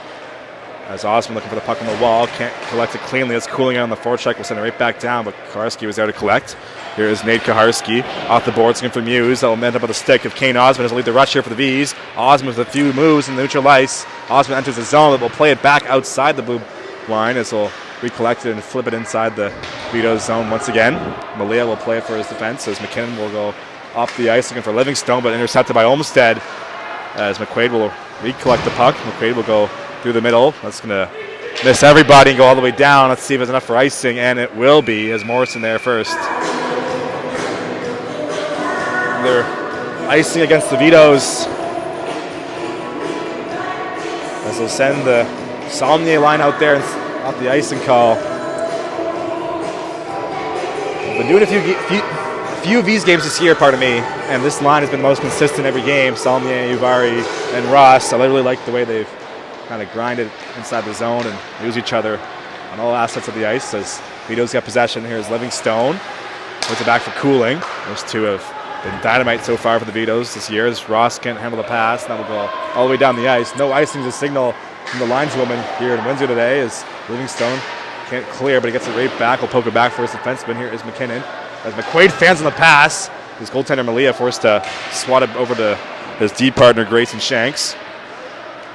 As Osman looking for the puck on the wall, can't collect it cleanly. It's cooling out on the forecheck. We'll send it right back down, but Koharski was there to collect. Here is Nate Koharski off the boards looking for Muse. That will end up with a stick of Kane Osman as lead the rush here for the V's. Osman with a few moves in the neutral ice. Osman enters the zone, but will play it back outside the blue line as he'll recollect it and flip it inside the Vitos zone once again. Malia will play it for his defense as McKinnon will go up the ice looking for Livingstone, but intercepted by Olmsted as McQuaid will recollect the puck. McQuaid will go through the middle. That's going to miss everybody and go all the way down. Let's see if it's enough for icing, and it will be as Morrison there first. They're icing against the Vitos as they'll send the Saulnier line out there and off the icing call. I've been doing a few of these games this year, pardon me, and this line has been most consistent every game. Saulnier, Uvari, and Ross. I really like the way they've kind of grinded inside the zone and use each other on all assets of the ice. As Vitos got possession, here's Livingstone. Puts it back for Cooling. Those two have been dynamite so far for the Vitos this year as Ross can't handle the pass. That will go all the way down the ice. No icing is a signal from the lineswoman here in Windsor today as Livingstone can't clear, but he gets it right back. Will poke it back for his defenseman. Here is McKinnon. As McQuaid fans on the pass, his goaltender Malia forced to swat it over to his D partner Grayson Shanks.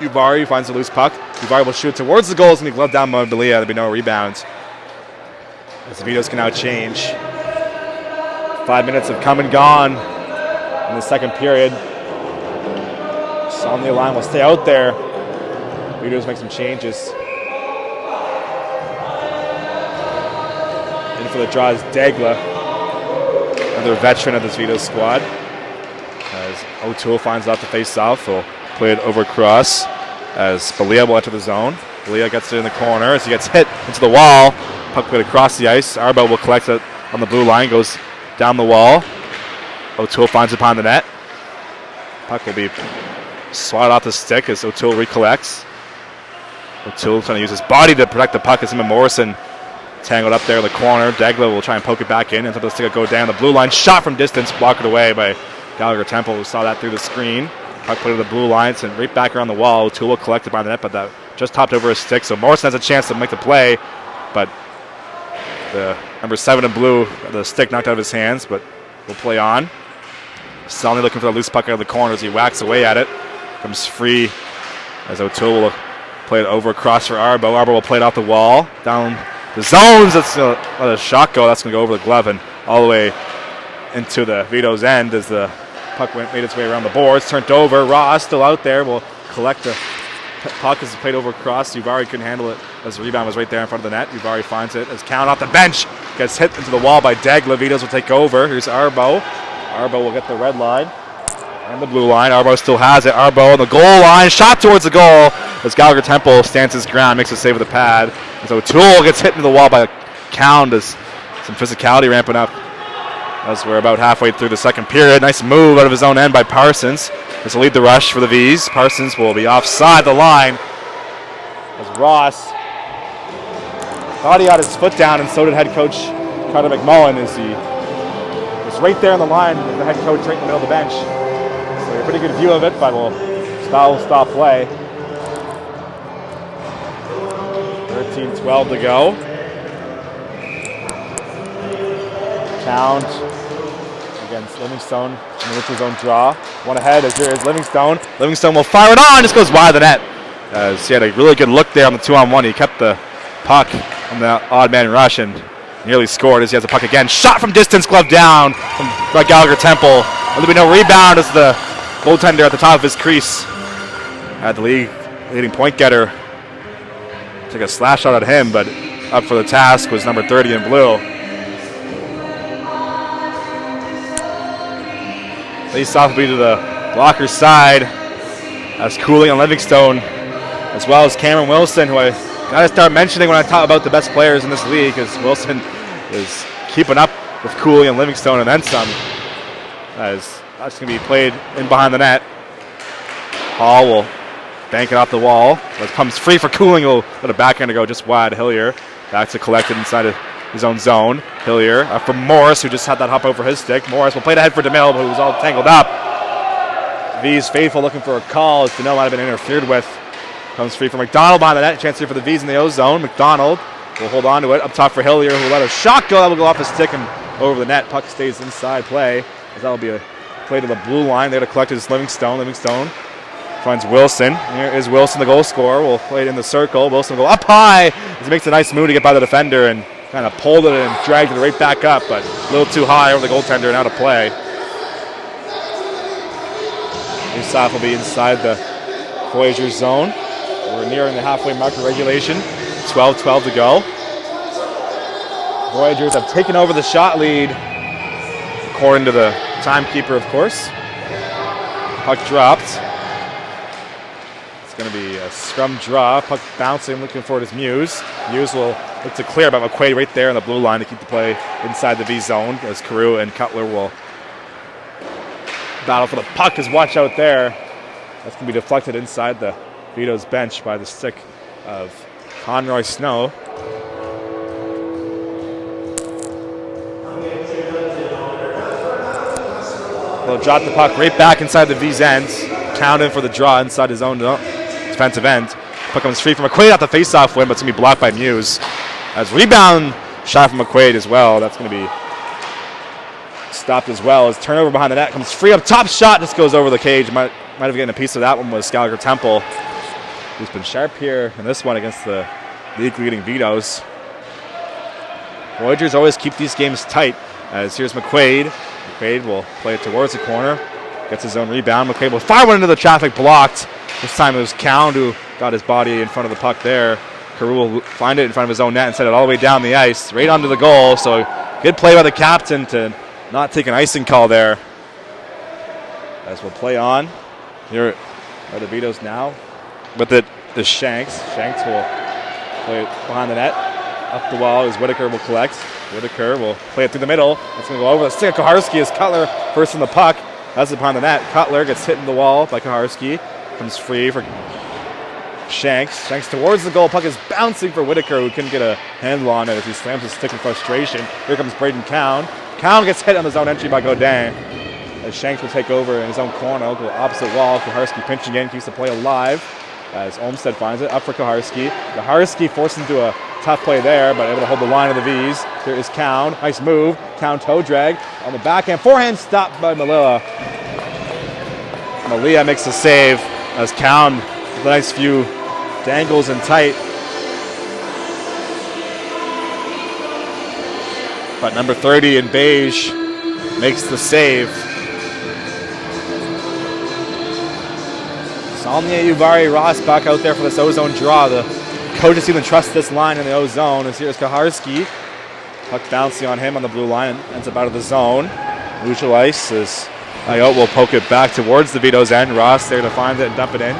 Uvari finds a loose puck. Uvari will shoot towards the goals and he gloved down by Malia. There'll be no rebounds. As the Vitos can now change. 5 minutes have come and gone in the second period. Saulnier line will stay out there. Vitos make some changes. In for the draw is Dagla, another veteran of this Vitos squad. As O'Toole finds out the face-off, he'll play it over across as Balia will enter the zone. Balia gets it in the corner as he gets hit into the wall. Puck played across the ice. Arbo will collect it on the blue line, goes down the wall. O'Toole finds it upon the net. Puck will be swatted off the stick as O'Toole recollects. O'Toole trying to use his body to protect the puck as him and Morrison tangled up there in the corner. Dagla will try and poke it back in until the stick will go down the blue line. Shot from distance, blocked away by Gallagher Temple, who saw that through the screen. Puck put it to the blue line and right back around the wall. O'Toole will collect it by the net, but that just topped over his stick. So Morrison has a chance to make the play, but the number 7 in blue, the stick knocked out of his hands, but will play on. Saulnier looking for the loose puck out of the corner as he whacks away at it. Comes free as O'Toole will play it over across for Arbo. Arbo will play it off the wall, down the zones. That's a shot go. That's going to go over the glove and all the way into the Vitos end as the puck made its way around the boards. Turned over. Ross still out there. Will collect the puck as it's played over across. Uvari couldn't handle it as the rebound was right there in front of the net. Uvari finds it as Count off the bench gets hit into the wall by Dagla. Vitos will take over. Here's Arbo. Arbo will get the red line and the blue line. Arbo still has it. Arbo on the goal line. Shot towards the goal as Gallagher Temple stands his ground, makes a save with a pad. And so O'Toole gets hit into the wall by Count as some physicality ramping up as we're about halfway through the second period. Nice move out of his own end by Parsons. This will lead the rush for the V's. Parsons will be offside the line as Ross thought he got his foot down, and so did head coach Carter McMullen as he was right there on the line with the head coach right in the middle of the bench. So a pretty good view of it, but we'll stop play. 13-12 to go. Count against Livingstone in the Richards zone draw. One ahead as here is Livingstone. Livingstone will fire it on, just goes wide of the net. As he had a really good look there on the 2-on-1. He kept the puck on the odd man rush and nearly scored as he has the puck again. Shot from distance, glove down by Gallagher Temple. There'll be no rebound as the goaltender at the top of his crease had the leading point getter took a slash shot at him, but up for the task was number 30 in blue. Face off will be to the blocker's side as Cooling and Livingstone, as well as Cameron Wilson, who I got to start mentioning when I talk about the best players in this league, because Wilson is keeping up with Cooling and Livingstone and then some. As that's going to be played in behind the net. Hall will bank it off the wall. It comes free for Cooling. He'll let a backhand go just wide. Hillier Back to collect it inside of his own zone. Hillier from Morris, who just had that hop over his stick. Morris will play it ahead for DeMille, who was all tangled up. V's faithful looking for a call as DeMille might have been interfered with. Comes free for McDonald behind the net. Chance here for the V's in the O zone. McDonald will hold on to it. Up top for Hillier, who will let a shot go. That will go off his stick and over the net. Puck stays inside play. As that will be a play to the blue line. There to collect is Livingstone. Livingstone finds Wilson. Here is Wilson, the goal scorer. Will play it in the circle. Wilson will go up high as he makes a nice move to get by the defender and kind of pulled it and dragged it right back up, but a little too high over the goaltender and out of play. Face-off will be inside the Voyageurs zone. We're nearing the halfway mark of regulation. 12-12 to go. Voyageurs have taken over the shot lead, according to the timekeeper, of course. Puck dropped. It's going to be a scrum draw. Puck bouncing, looking for it is Muse. Muse will look to clear, but McQuaid right there on the blue line to keep the play inside the V zone as Carew and Cutler will battle for the puck. As watch out there. That's going to be deflected inside the Vitos bench by the stick of Conroy Snow. They'll drop the puck right back inside the V's ends. Count in for the draw inside his own defensive end. Puck comes free from McQuaid off the face-off win, but it's going to be blocked by Muse. As rebound shot from McQuaid as well. That's going to be stopped as well. As turnover behind the net comes free up top shot, just goes over the cage. Might have gotten a piece of that one was Gallagher Temple, who's been sharp here in this one against the league-leading Vitos. Voyageurs always keep these games tight. As here's McQuaid. McQuaid will play it towards the corner. Gets his own rebound. McQuaid will fire one into the traffic, blocked. This time it was Count who got his body in front of the puck there. Carew will find it in front of his own net and set it all the way down the ice, right onto the goal. So good play by the captain to not take an icing call there. As we'll play on. Here are the Vitos now. With it is Shanks. Shanks will play it behind the net. Up the wall is Whitaker will collect. Whitaker will play it through the middle. It's going to go over the stick of Koharski as Cutler first in the puck. That's it behind the net. Cutler gets hit in the wall by Koharski. Comes free for Shanks. Shanks towards the goal. Puck is bouncing for Whitaker, who couldn't get a handle on it as he slams his stick in frustration. Here comes Braden Cowan. Cowan gets hit on his own entry by Godin. As Shanks will take over in his own corner. Will go opposite wall. Koharski pinching in, keeps the play alive. As Olmstead finds it, up for Koharski. Koharski forced into a tough play there, but able to hold the line of the V's. Here is Cowan. Nice move. Cowan toe drag on the backhand. Forehand stopped by Malilla. Malia makes the save as Cowan with a nice few dangles and tight. But number 30 in beige makes the save. Saulnier, Uvari, Ross back out there for this O-zone draw. The coaches even trust this line in the O-zone. As here's Koharski. Puck bouncing on him on the blue line. Ends up out of the zone. Neutral ice as Ayot will poke it back towards the Vitos end. Ross there to find it and dump it in.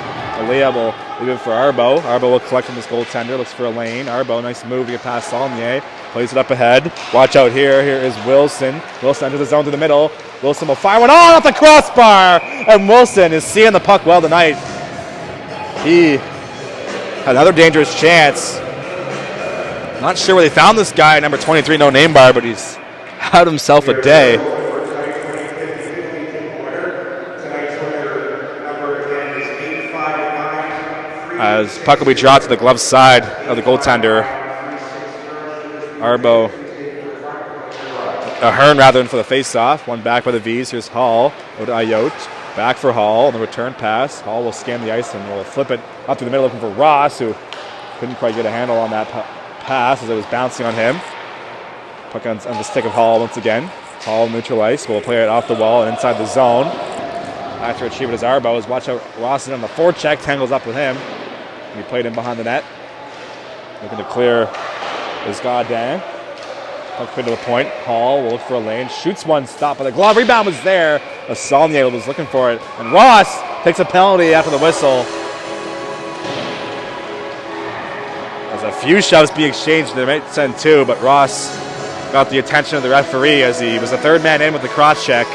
Alea will leave it for Arbo. Arbo will collect from this goaltender. Looks for a lane. Arbo, nice move to get past Saulnier. Plays it up ahead. Watch out here. Here is Wilson. Wilson enters the zone through the middle. Wilson will fire one on off the crossbar. And Wilson is seeing the puck well tonight. He had another dangerous chance. Not sure where they found this guy, number 23, no name bar, but he's had himself a day. As puck will be dropped to the glove side of the goaltender. Arbo, Hearn rather than for the face-off. One back by the V's. Here's Hall. Go to Ayot. Back for Hall on the return pass. Hall will scan the ice and will flip it up to the middle looking for Ross, who couldn't quite get a handle on that pass as it was bouncing on him. Puck on the stick of Hall once again. Hall neutral ice. Will play it off the wall and inside the zone. Back to retrieve it as Arbo. As watch out, Ross is on the forecheck. Tangles up with him. He played in behind the net. Looking to clear is Godin. Puck put to the point. Hall will look for a lane. Shoots one. Stop by the glove. Rebound was there. Saulnier was looking for it. And Ross takes a penalty after the whistle. As a few shoves being exchanged, they might send two, but Ross got the attention of the referee as he was the third man in with the cross check.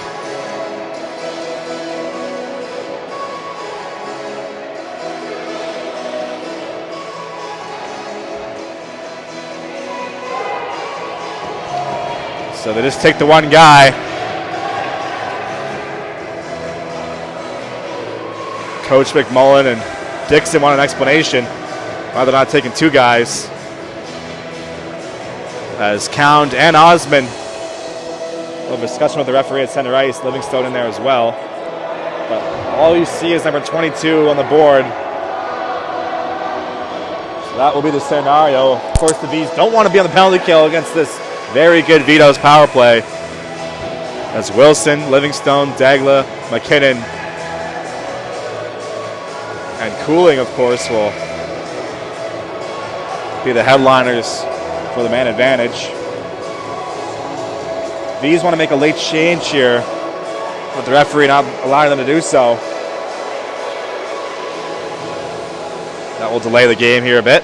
So they just take the one guy. Coach McMullen and Dixon want an explanation why they're not taking two guys. As Count and Osman, a little discussion with the referee at center ice, Livingstone in there as well. But all you see is number 22 on the board. So that will be the scenario. Of course, the V's don't want to be on the penalty kill against this very good Vitos power play. As Wilson, Livingstone, Dagla, McKinnon, and Cooling, of course, will be the headliners for the man advantage. V's want to make a late change here, with the referee not allowing them to do so. That will delay the game here a bit.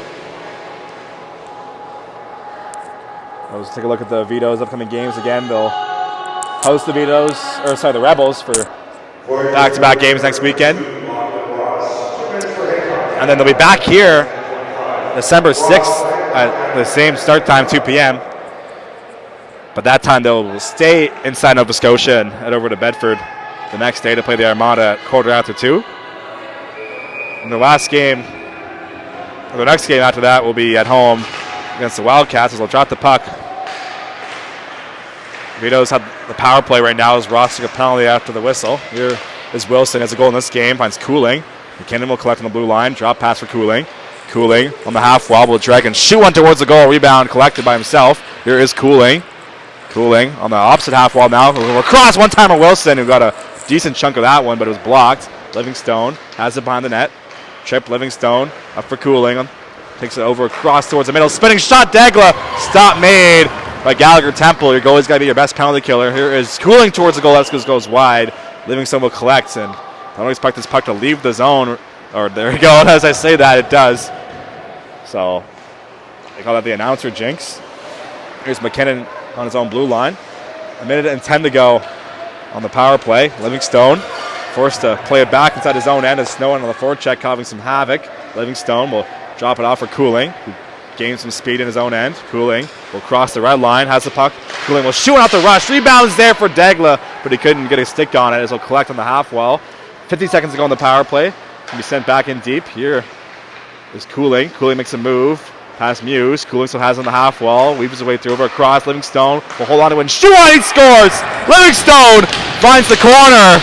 Let's take a look at the Vitos' upcoming games again. They'll host the the Rebels for back-to-back games next weekend. And then they'll be back here December 6th at the same start time, 2 p.m. But that time they'll stay inside Nova Scotia and head over to Bedford the next day to play the Armada at quarter after 2. And the next game after that will be at home against the Wildcats as they'll drop the puck. Vitos have the power play right now as Ross took a penalty after the whistle. Here is Wilson has a goal in this game, finds Cooling. McKinnon will collect on the blue line, drop pass for Cooling. Cooling on the half wall will drag and shoot one towards the goal, rebound collected by himself. Here is Cooling. Cooling on the opposite half wall now. Across one-timer Wilson, who got a decent chunk of that one, but it was blocked. Livingstone has it behind the net. Trip Livingstone up for Cooling. Takes it over across towards the middle. Spinning shot, Dagla. Stop made by Gallagher Temple. Your goalie's got to be your best penalty killer. Here is Cooling towards the goal. That goes wide. Livingstone will collect, and I don't expect this puck to leave the zone. Or there you go. As I say that, it does. So they call that the announcer jinx. Here's McKinnon on his own blue line. 1:10 to go on the power play. Livingstone forced to play it back inside his own end as Snow on the forecheck causing some havoc. Livingstone will drop it off for Cooling, who gains some speed in his own end. Cooling will cross the red line, has the puck. Cooling will shoot out the rush. Rebounds there for Dagla, but he couldn't get a stick on it as he'll collect on the half wall. 50 seconds to go on the power play. Can be sent back in deep. Here is Cooling. Cooling makes a move. Past Muse. Cooling still has on the half wall. Weaves his way through over across. Livingstone will hold on to it and shoot on. He scores! Livingstone finds the corner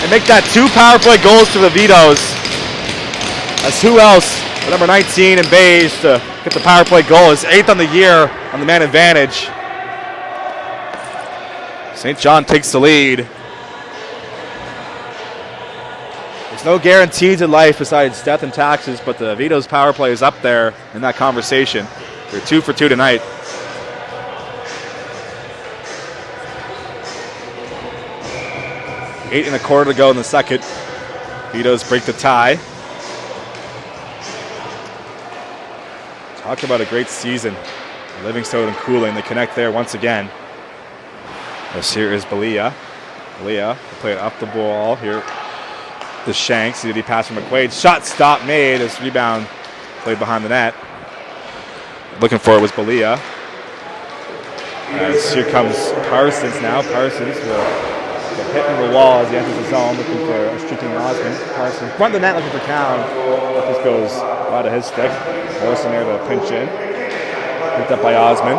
and make that 2 power play goals to the Vitos. As who else? Number 19 in beige to get the power play goal. His 8th on the year on the man advantage. St. John takes the lead. There's no guarantees in life besides death and taxes, but the Vitos power play is up there in that conversation. They're 2 for 2 tonight. Eight and a quarter to go in the second. Vitos break the tie. Talk about a great season. Livingstone and Cooling, they connect there once again. This here is Balia. Balia will play it up the ball. Here is Shanks. Did he pass from McQuaid? Shot stop made. His rebound played behind the net. Looking for it was Balia. As here comes Parsons now. Parsons will get hit in the wall as he enters the zone, looking for a shooting Osman. Parsons front of the net looking for Town. But this goes out of his stick. Morrison there to pinch in. Picked up by Osman.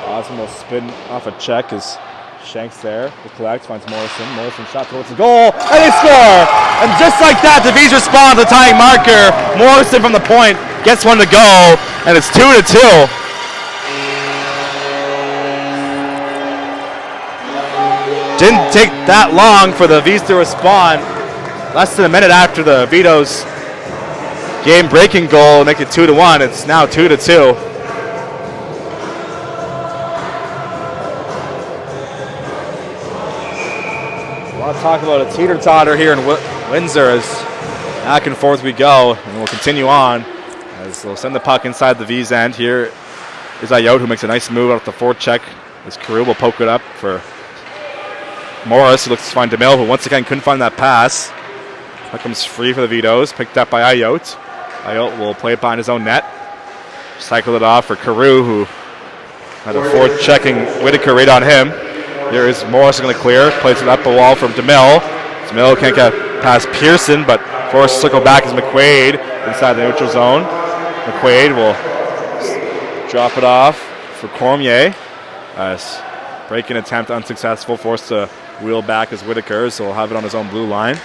Osman will spin off a check as Shanks there will collect, finds Morrison. Morrison shot towards the goal, and they score! And just like that, the V's respond to the tying marker. Morrison from the point gets one to go, and it's 2-2. Didn't take that long for the V's to respond. Less than a minute after the Vitos game-breaking goal, make it 2-1. It's now 2-2. I want to talk about a teeter-totter here in Windsor as back and forth we go, and we'll continue on as they'll send the puck inside the V's end. Here is Ayotte, who makes a nice move out the forecheck. As Carew will poke it up for Morris, who looks to find DeMille, who once again couldn't find that pass. Puck comes free for the Vitos, picked up by Ayotte. Ayotte will play it behind his own net. Cycle it off for Carew, who Had a forechecking Whitaker right on him. Here is Morris going to clear. Plays it up the wall from DeMille. DeMille can't get past Pearson, but forced to circle back as McQuaid inside the neutral zone. McQuaid will drop it off for Cormier. Breaking attempt unsuccessful. Forced to wheel back as Whitaker, so he'll have it on his own blue line.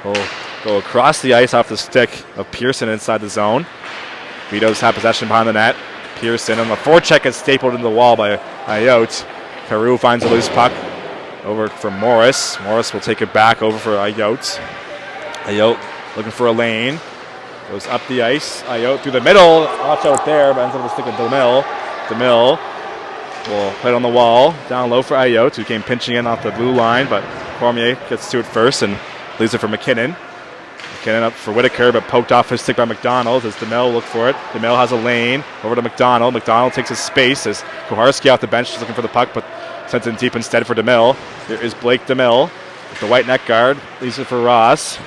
He'll go across the ice off the stick of Pearson inside the zone. Vitos have possession behind the net. Pearson on the forecheck is stapled into the wall by Ayotte. Carew finds a loose puck over for Morris. Morris will take it back over for Ayotte. Ayotte looking for a lane. Goes up the ice. Ayotte through the middle. Watch out there, but ends up with a stick of DeMille. DeMille will play it on the wall. Down low for Ayotte, who came pinching in off the blue line, but Cormier gets to it first and leaves it for McKinnon. McKinnon up for Whitaker, but poked off his stick by McDonald as DeMille looked for it. DeMille has a lane over to McDonald. McDonald takes his space as Kuharski off the bench is looking for the puck, but sends it deep instead for DeMille. Here is Blake DeMille with the white net guard. Leaves it for Ross.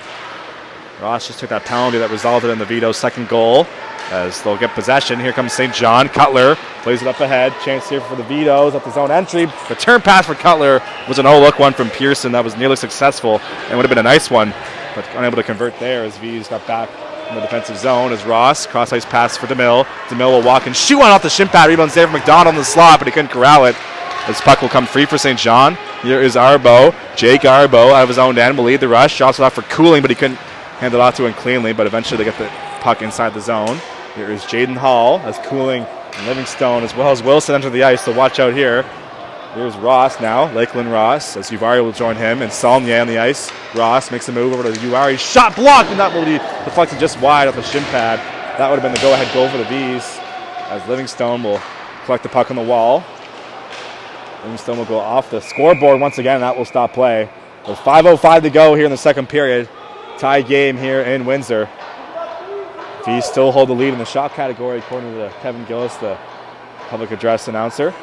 Ross just took that penalty that resulted in the Vitos' second goal as they'll get possession. Here comes St. John. Cutler plays it up ahead. Chance here for the Vitos up the zone entry. Return pass for Cutler was an oh-look one from Pearson that was nearly successful and would have been a nice one, but unable to convert there as V's got back in the defensive zone as Ross cross-ice pass for DeMille. DeMille will walk and shoot one off the shin pad. Rebound save for McDonald on the slot, but he couldn't corral it. This puck will come free for St. John. Here is Arbo. Jake Arbo out of his own end will lead the rush. Drops it off for Cooling, but he couldn't hand it off to him cleanly, but eventually they get the puck inside the zone. Here is Jaden Hall as Cooling and Livingstone as well as Wilson enter the ice, so watch out here. Here's Ross now, Lakeland Ross, as Uvari will join him, and Saulnier on the ice. Ross makes a move over to Uvari. Shot blocked, and that will be deflected just wide off the shin pad. That would have been the go-ahead goal for the V's, as Livingstone will collect the puck on the wall. Livingstone will go off the scoreboard once again, and that will stop play. With 5:05 to go here in the second period. Tie game here in Windsor. V's still hold the lead in the shot category, according to Kevin Gillis, the public address announcer,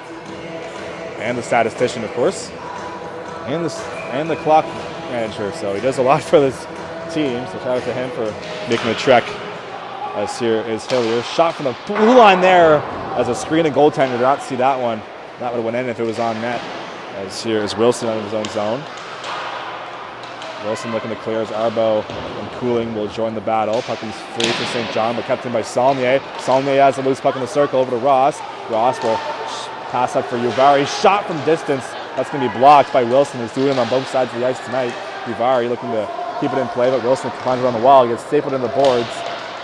and the statistician, of course, and the clock manager. So he does a lot for this team. So shout out to him for making the trek. As here is Hillier. Shot from the blue line there as a screen and goaltender. Did not see that one. That would have went in if it was on net. As here is Wilson out of his own zone. Wilson looking to clear as Arbo and Cooling will join the battle. Puck is free for St. John, but kept in by Saulnier. Saulnier has a loose puck in the circle over to Ross. Ross will pass up for Uvari. Shot from distance. That's going to be blocked by Wilson, who's doing it on both sides of the ice tonight. Uvari looking to keep it in play, but Wilson finds it on the wall. He gets stapled in the boards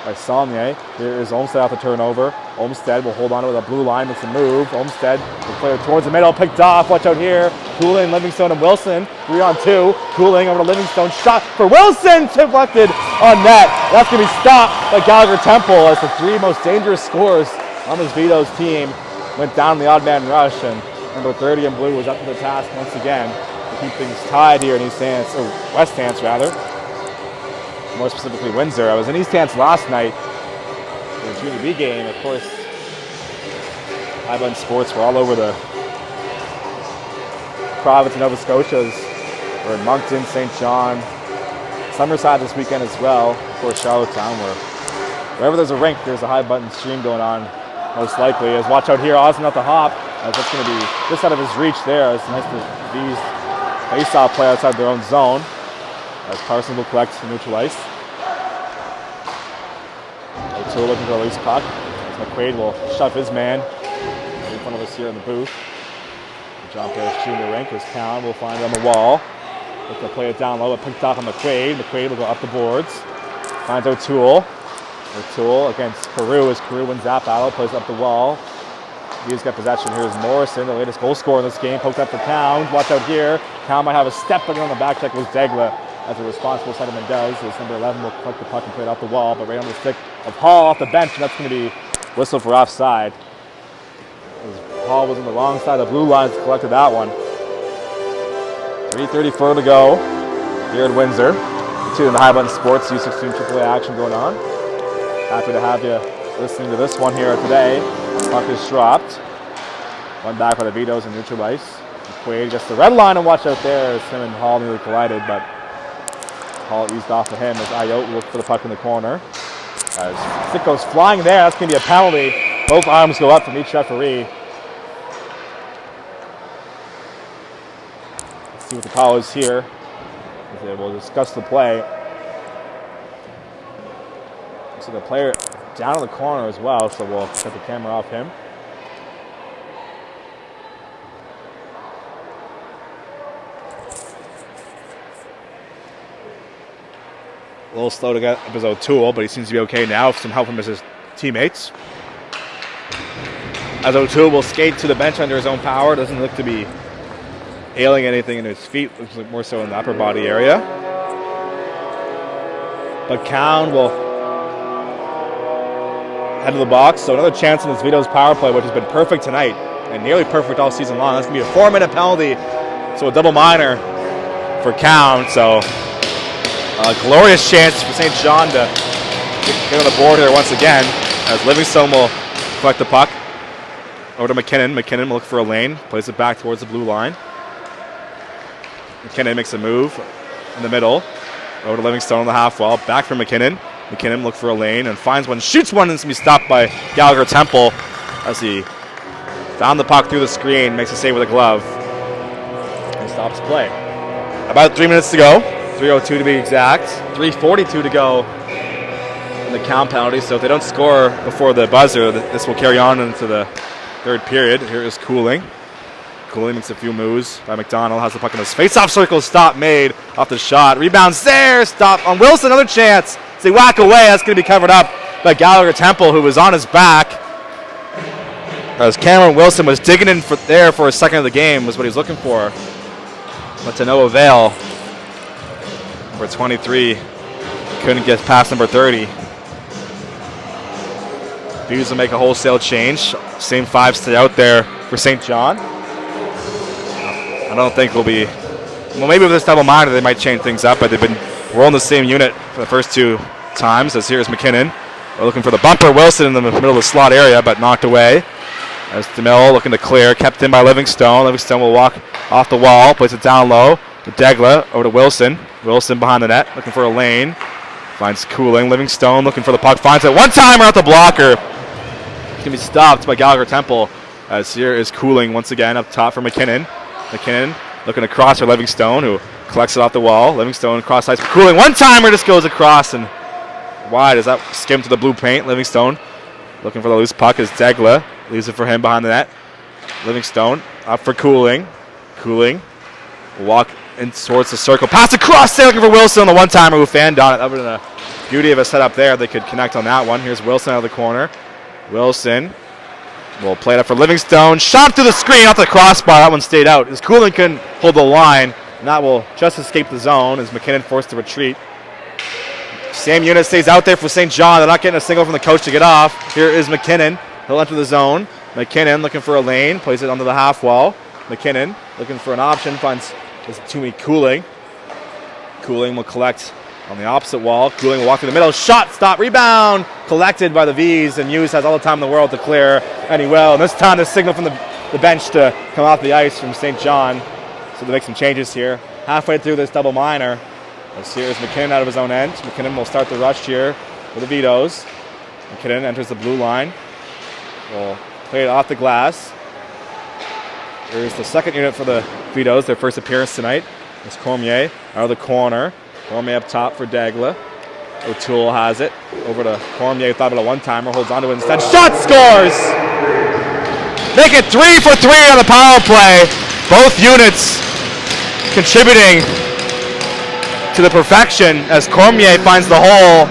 by Saulnier. Here is Olmstead off the turnover. Olmstead will hold on to the blue line, makes a move. Olmstead will play it towards the middle, picked off. Watch out here. Cooling, Livingstone, and Wilson. 3-on-2. Cooling over to Livingstone. Shot for Wilson. Deflected on net. That's going to be stopped by Gallagher Temple as the three most dangerous scorers on this Vitos team went down in the odd man rush, and number 30 in blue was up to the task once again to keep things tied here in East Hants, or West Hants rather. More specifically Windsor. I was in East Hants last night for the Junior B game. Of course, Highland Sports were all over the province of Nova Scotia's. We're in Moncton, St. John, Summerside this weekend as well. Of course, Charlottetown, wherever there's a rink, there's a high button stream going on, most likely. As watch out here, Osmond at the hop, as that's going to be just out of his reach there. It's nice to these face-off play outside their own zone. As Parsons will collect the neutral ice. O'Toole looking for a loose puck. As McQuaid will shove his man in front of us here in the booth. John Parrish Jr. rink as Town will find it on the wall. Looking to play it down low, but picked off on McQuaid. McQuaid will go up the boards. Finds O'Toole. O'Toole against Carew as Carew wins that battle. Plays up the wall. He's got possession. Here's Morrison, the latest goal scorer in this game. Poked up for Town. Watch out here. Town might have a step, but on the back check was Degla, as a responsible centerman does. As number 11 will collect the puck and play it off the wall, but right on the stick of Hall off the bench, and that's going to be whistled for offside. As Hall was on the wrong side of the blue lines, collected that one. 3:34 to go here in Windsor. Continuing the High Button Sports U16 AAA action going on. Happy to have you listening to this one here today. Puck is dropped. One back by the Vitos and neutral ice. McQuaid gets the red line, and watch out there as him and Hall nearly collided, but Hall eased off of him as Ayotte looked for the puck in the corner. As stick goes flying there, that's going to be a penalty. Both arms go up from each referee. See what the call is here. We'll discuss the play. So the player down in the corner as well, so we'll set the camera off him. A little slow to get up his O'Toole, but he seems to be okay now with some help from his teammates. As O'Toole will skate to the bench under his own power, doesn't look to be ailing anything in his feet, looks like more so in the upper body area. But Cowan will head to the box, so another chance in this Vitos power play, which has been perfect tonight and nearly perfect all season long. That's going to be a 4-minute penalty, so a double minor for Cowan. So a glorious chance for St. John to get on the board here once again, as Livingston will collect the puck over to McKinnon. McKinnon will look for a lane, plays it back towards the blue line. McKinnon makes a move in the middle, over to Livingstone on the half wall, back for McKinnon. McKinnon look for a lane and finds one, shoots one, and it's going to be stopped by Gallagher Temple as he found the puck through the screen, makes a save with a glove, and stops play. About 3 minutes to go, 3:02 to be exact, 3:42 to go in the count penalty, so if they don't score before the buzzer, this will carry on into the third period. Here is Cooling. Cooling makes a few moves by McDonald, has the puck in his face-off circle, stop made off the shot, rebounds there, stop on Wilson, another chance. As they whack away, that's going to be covered up by Gallagher Temple, who was on his back. As Cameron Wilson was digging in there for a second of the game, was what he was looking for. But to no avail. Number 23 couldn't get past number 30. Views will make a wholesale change. Same five stay out there for St. John. I don't think we'll be... Well, maybe with this double minor they might change things up, but they've been rolling the same unit for the first two times. As here's McKinnon. We're looking for the bumper. Wilson in the middle of the slot area, but knocked away. As DeMille looking to clear, kept in by Livingstone. Livingstone will walk off the wall, plays it down low to Degla, over to Wilson. Wilson behind the net, looking for a lane. Finds Cooling. Livingstone looking for the puck, finds it. One-timer at the blocker. It's going to be stopped by Gallagher Temple. As here is Cooling once again up top for McKinnon. McKinnon looking across for Livingstone, who collects it off the wall. Livingstone cross ice. Cooling. One-timer just goes across and wide as that skimmed to the blue paint. Livingstone looking for the loose puck as Degla leaves it for him behind the net. Livingstone up for Cooling. Cooling will walk in towards the circle. Pass across there looking for Wilson on the one-timer who fanned on it. That would have been a beauty of a setup there. They could connect on that one. Here's Wilson out of the corner. Wilson will play it up for Livingstone. Shot through the screen off the crossbar. That one stayed out. As Cooling couldn't hold the line. And that will just escape the zone as McKinnon forced to retreat. Same unit stays out there for St. John. They're not getting a single from the coach to get off. Here is McKinnon. He'll enter the zone. McKinnon looking for a lane. Plays it onto the half wall. McKinnon looking for an option. Finds to Cooling. Cooling will collect on the opposite wall. Cooling will walk in the middle. Shot, stop, rebound. Collected by the V's. And Hughes has all the time in the world to clear. And he will. And this time the signal from the bench to come off the ice from St. John. So they make some changes here. Halfway through this double minor. As here's McKinnon out of his own end. McKinnon will start the rush here for the Vitos. McKinnon enters the blue line. Will play it off the glass. Here's the second unit for the Vitos, their first appearance tonight. It's Cormier out of the corner. Cormier up top for Degla. O'Toole has it. Over to Cormier, thought about a one-timer, holds onto it instead. Shot, scores! Make it 3 for 3 on the power play. Both units contributing to the perfection as Cormier finds the hole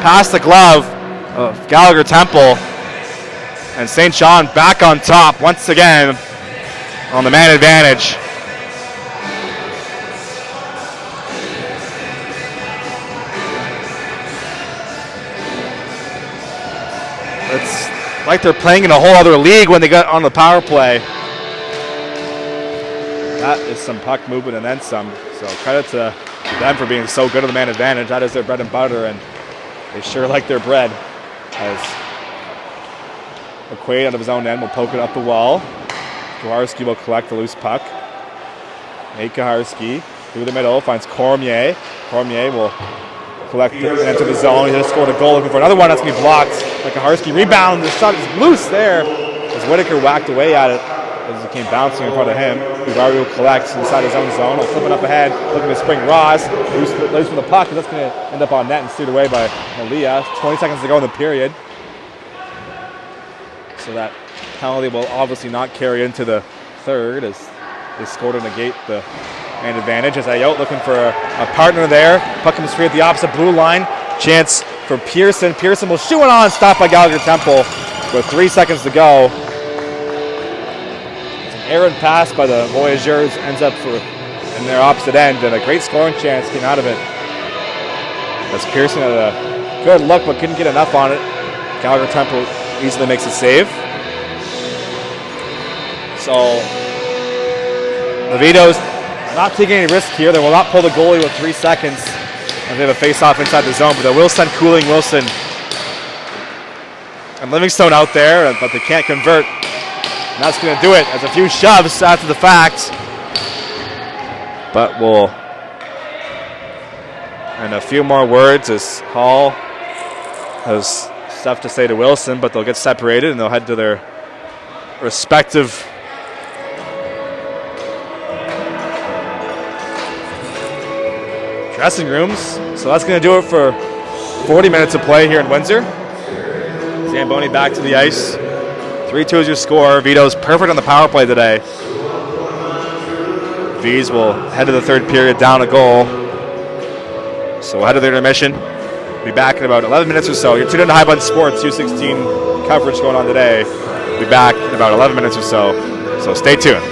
past the glove of Gallagher Temple. And St. John back on top once again on the man advantage. It's like they're playing in a whole other league when they got on the power play. That is some puck movement and then some. So credit to them for being so good at the man advantage. That is their bread and butter, and they sure like their bread. As McQuaid out of his own end will poke it up the wall. Kuharski will collect the loose puck. Nate Kuharski through the middle finds Cormier. Cormier will collect it and enter the zone. He just scored a goal, looking for another one that's going to be blocked by Kuharski. Rebound. The shot is loose there as Whitaker whacked away at it as it came bouncing in front of him. Uvaru collects inside his own zone. I'll flip it up ahead, looking to spring Ross. Loose from the puck, and that's going to end up on net and steered away by Malia. 20 seconds to go in the period. So that penalty will obviously not carry into the third as they score to negate the man advantage. As Ayotte looking for a partner there. Puck comes free at the opposite blue line. Chance for Pearson. Pearson will shoot it on, stopped by Gallagher Temple with 3 seconds to go. Errant pass by the Voyageurs ends up in their opposite end, and a great scoring chance came out of it. As Pearson had a good look but couldn't get enough on it. Gallagher Temple easily makes a save. So the Vitos not taking any risk here. They will not pull the goalie with 3 seconds as they have a face-off inside the zone, but they will send Cooling, Wilson, and Livingstone out there, but they can't convert. And that's going to do it as a few shoves after the fact. But and a few more words as Hall has stuff to say to Wilson, but they'll get separated and they'll head to their respective dressing rooms. So that's going to do it for 40 minutes of play here in Windsor. Zamboni back to the ice. 3-2 is your score. Vitos perfect on the power play today. V's will head to the third period down a goal. So we'll head to the intermission. Be back in about 11 minutes or so. You're tuned into High Bun Sports U16 coverage going on today. Be back in about 11 minutes or so. So stay tuned.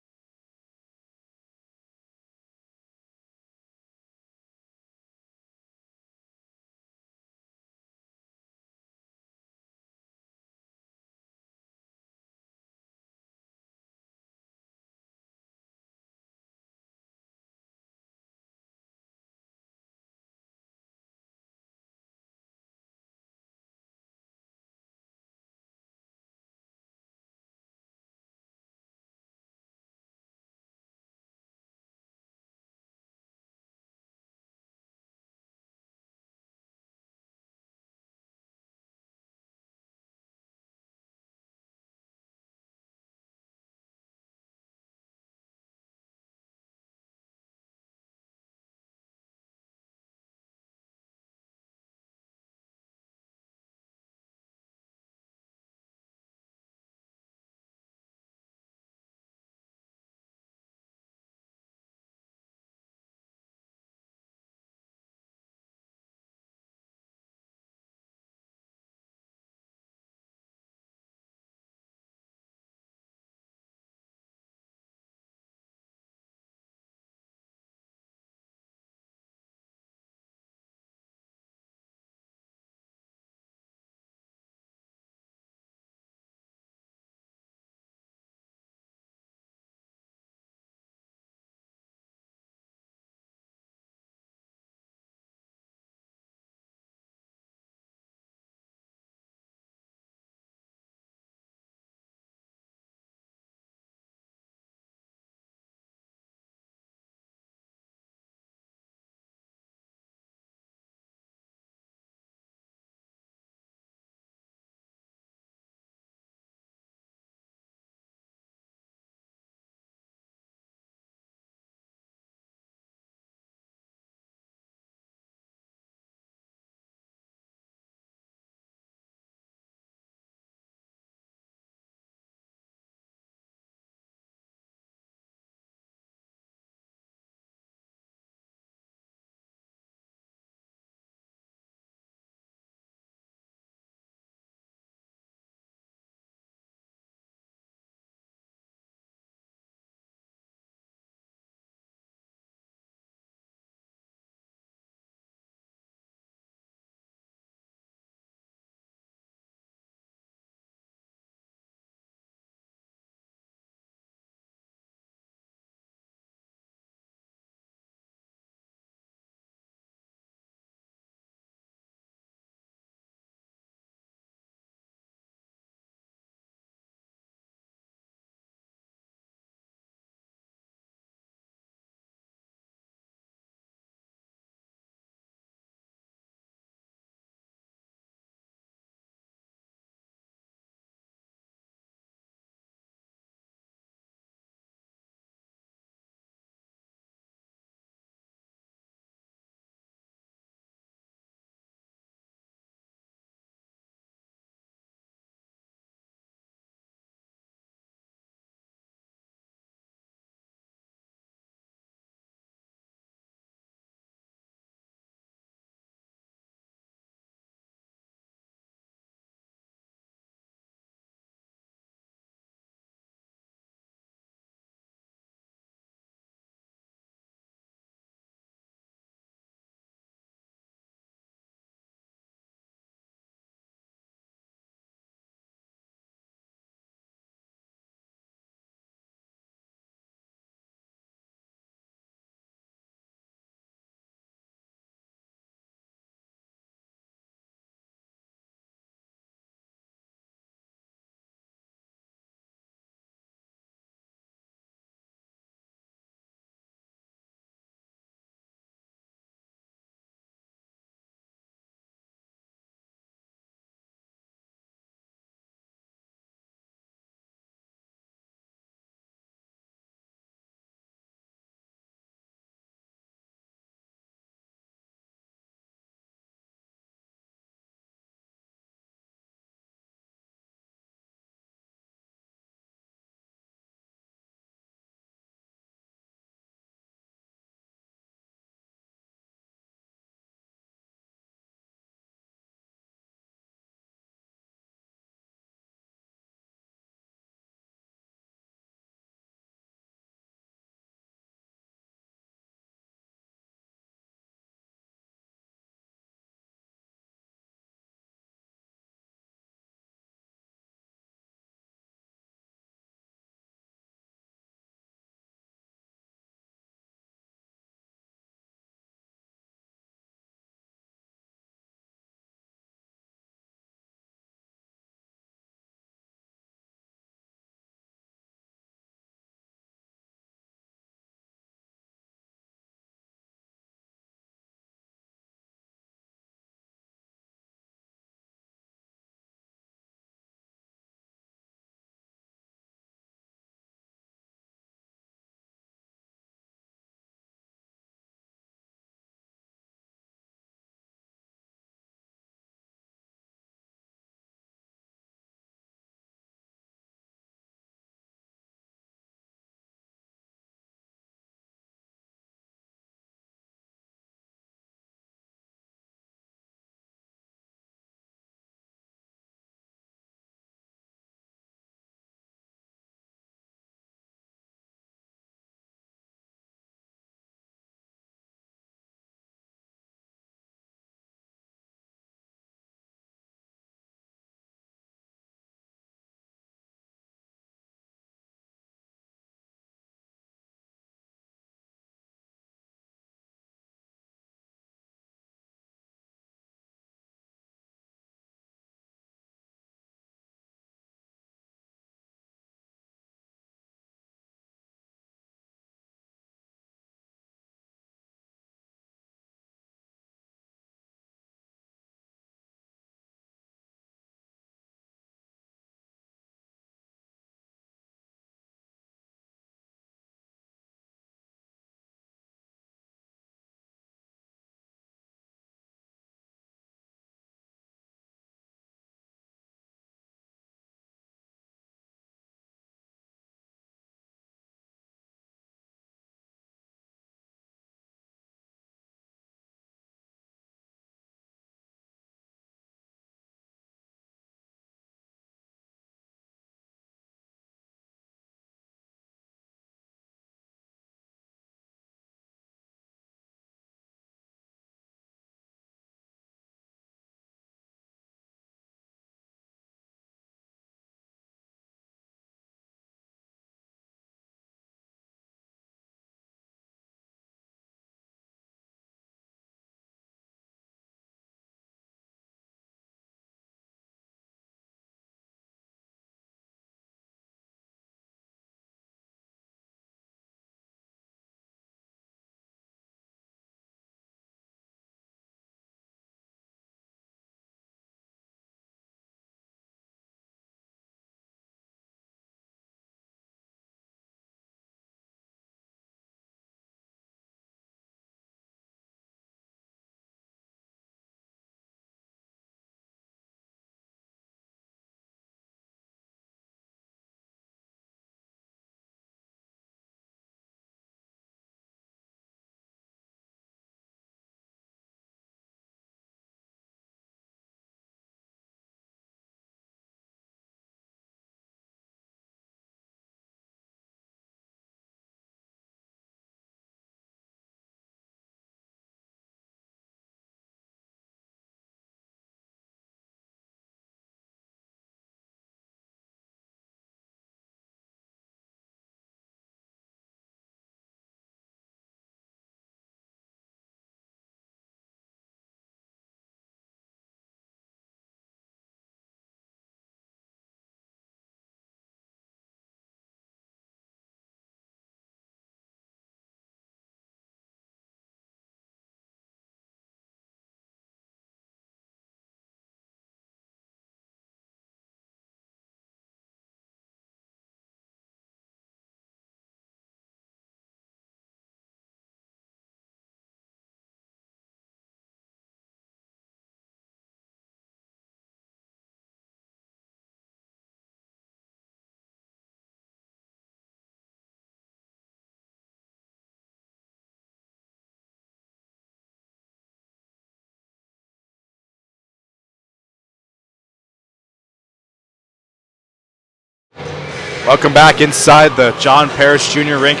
Welcome back inside the John Parrish Jr. rink,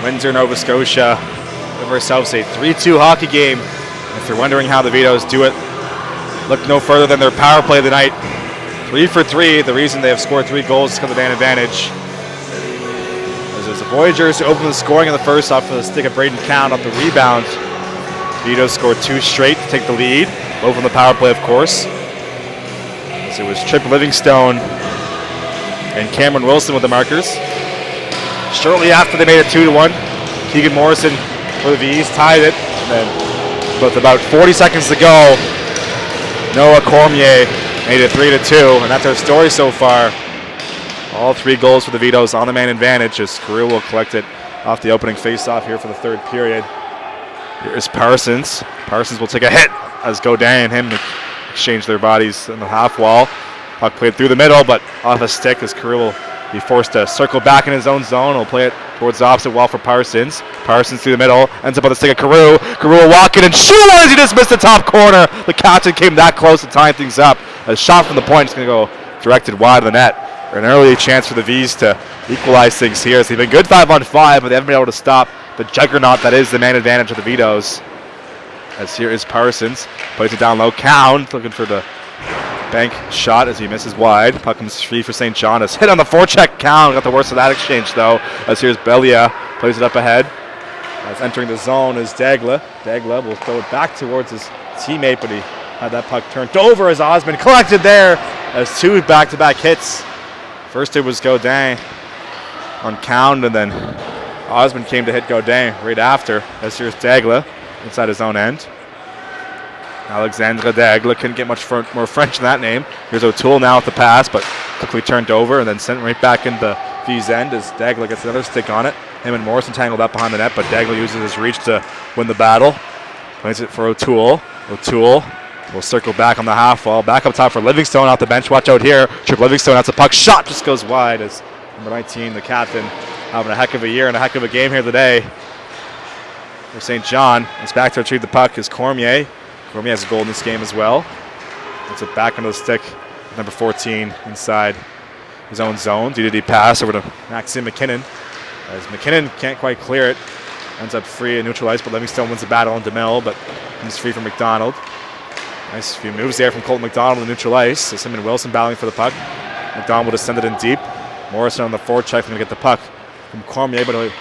Windsor, Nova Scotia. We have ourselves a 3-2 hockey game. If you're wondering how the Vitos do it, look no further than their power play of the night. 3 for 3. The reason they have scored 3 goals is because of the man advantage. As there's the Voyageurs who open the scoring in the first off of the stick of Braden Count off the rebound. Vitos scored 2 straight to take the lead, both on the power play, of course. As it was Trip Livingstone and Cameron Wilson with the markers. Shortly after they made it 2-1, Keegan Morrison for the V's tied it. And then with about 40 seconds to go, Noah Cormier made it 3-2, and that's our story so far. All 3 goals for the Vitos on the man advantage as Carew will collect it off the opening faceoff here for the third period. Here is Parsons. Parsons will take a hit as Godin and him exchange their bodies in the half wall. Puck played through the middle, but off a stick as Carew will be forced to circle back in his own zone. He'll play it towards the opposite wall for Parsons. Parsons through the middle, ends up on the stick of Carew. Carew will walk in and shoot as he just missed the top corner. The captain came that close to tying things up. A shot from the point is going to go directed wide of the net. An early chance for the V's to equalize things here. So they've been good 5-on-5, but they haven't been able to stop the juggernaut that is the man advantage of the Vitos. As here is Parsons. Plays it down low. Count looking for the bank shot as he misses wide. Puck comes free for St. John. It's hit on the forecheck. Count got the worst of that exchange though. As here's Belia. Plays it up ahead. As entering the zone is Dagla. Dagla will throw it back towards his teammate, but he had that puck turned over as Osmond collected there as 2 back-to-back hits. First it was Godin on Count, and then Osmond came to hit Godin right after. As here's Dagla inside his own end. Alexandre Dagla couldn't get much more French than that name. Here's O'Toole now at the pass, but quickly turned over and then sent right back into V's end as Dagla gets another stick on it. Him and Morrison tangled up behind the net, but Dagla uses his reach to win the battle. Plays it for O'Toole. O'Toole will circle back on the half wall. Back up top for Livingstone off the bench. Watch out here. Trip Livingstone, that's a puck. Shot just goes wide as number 19, the captain, having a heck of a year and a heck of a game here today. For St. John, it's back to retrieve the puck is Cormier. Cormier has a goal in this game as well. Puts it back onto the stick. Number 14 inside his own zone. DDD pass over to Maxime McKinnon. As McKinnon can't quite clear it. Ends up free and neutralized, but Livingstone wins the battle on DeMille, but comes free from McDonald. Nice few moves there from Colton McDonald to neutral ice. As him and Wilson battling for the puck. McDonald will just send it in deep. Morrison on the forecheck going to get the puck from Cormier, but he'll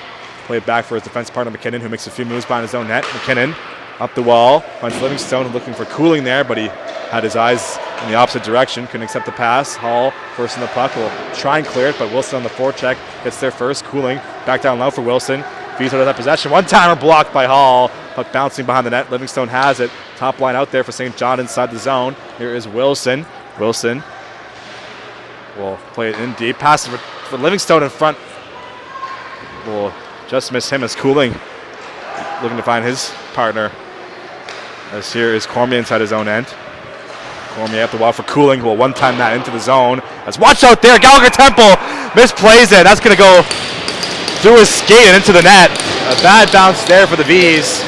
play it back for his defense partner McKinnon, who makes a few moves behind his own net. McKinnon up the wall, finds Livingstone looking for Cooling there, but he had his eyes in the opposite direction, couldn't accept the pass. Hall first in the puck, will try and clear it, but Wilson on the forecheck gets there first. Cooling back down low for Wilson. Vito to that possession. One-timer blocked by Hall. Puck bouncing behind the net. Livingstone has it. Top line out there for St. John inside the zone. Here is Wilson. Wilson will play it in deep. Pass for Livingstone in front. Will just miss him as Cooling looking to find his partner. As here is Cormier inside his own end. Cormier up the wall for Cooling, who will one-time that into the zone. As watch out there, Gallagher Temple misplays it. That's going to go through his skate and into the net. A bad bounce there for the V's.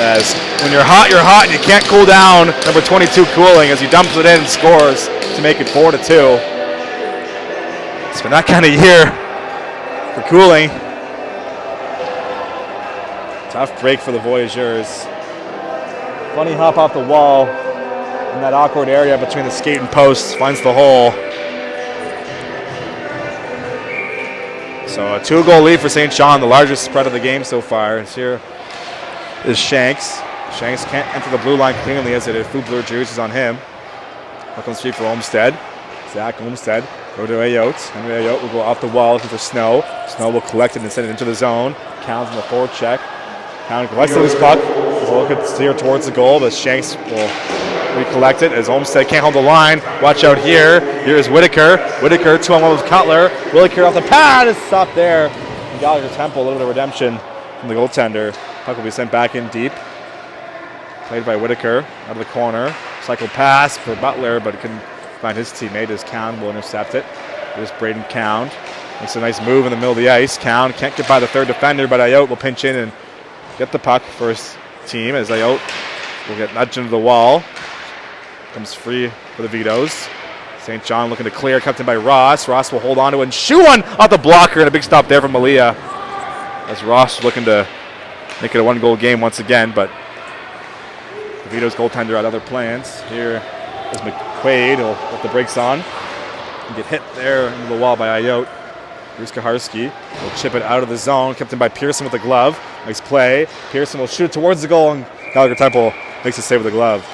As when you're hot, and you can't cool down. Number 22 Cooling as he dumps it in and scores to make it 4-2. It's been that kind of year for Cooling. Tough break for the Voyageurs. Funny hop off the wall in that awkward area between the skate and posts. Finds the hole. So a 2-goal lead for St. John, the largest spread of the game so far. And here is Shanks. Shanks can't enter the blue line cleanly as it is Fou Bleu jerseys on him. Up on the street for Olmstead. Zach Olmstead. Go to Ayotte. Henry Ayotte will go off the wall looking for Snow. Snow will collect it and send it into the zone. Counts on the forward check. Count collects his puck. We'll look at steer towards the goal, but Shanks will recollect it as Olmstead can't hold the line. Watch out here. Here is Whitaker. Whitaker 2-on-1 with Cutler. Whitaker off the pad is stopped there. And Gallagher Temple, a little bit of redemption from the goaltender. Puck will be sent back in deep. Played by Whitaker out of the corner. Cycle pass for Butler, but couldn't find his teammate as Cowan will intercept it. Here's Braden Cowan. Makes a nice move in the middle of the ice. Cowan can't get by the third defender, but Ayotte will pinch in and get the puck for his team as Ayotte will get nudged into the wall. Comes free for the Vitos. St. John looking to clear, kept in by Ross. Ross will hold on to it and shoot one off the blocker, and a big stop there from Malia. As Ross looking to make it a 1-goal game once again, but the Vitos goaltender had other plans. Here is McQuaid. He'll put the brakes on and get hit there into the wall by Ayot. Bruce Kaharski will chip it out of the zone, kept in by Pearson with the glove. Nice play. Pearson will shoot it towards the goal, and Gallagher Temple makes a save with the glove.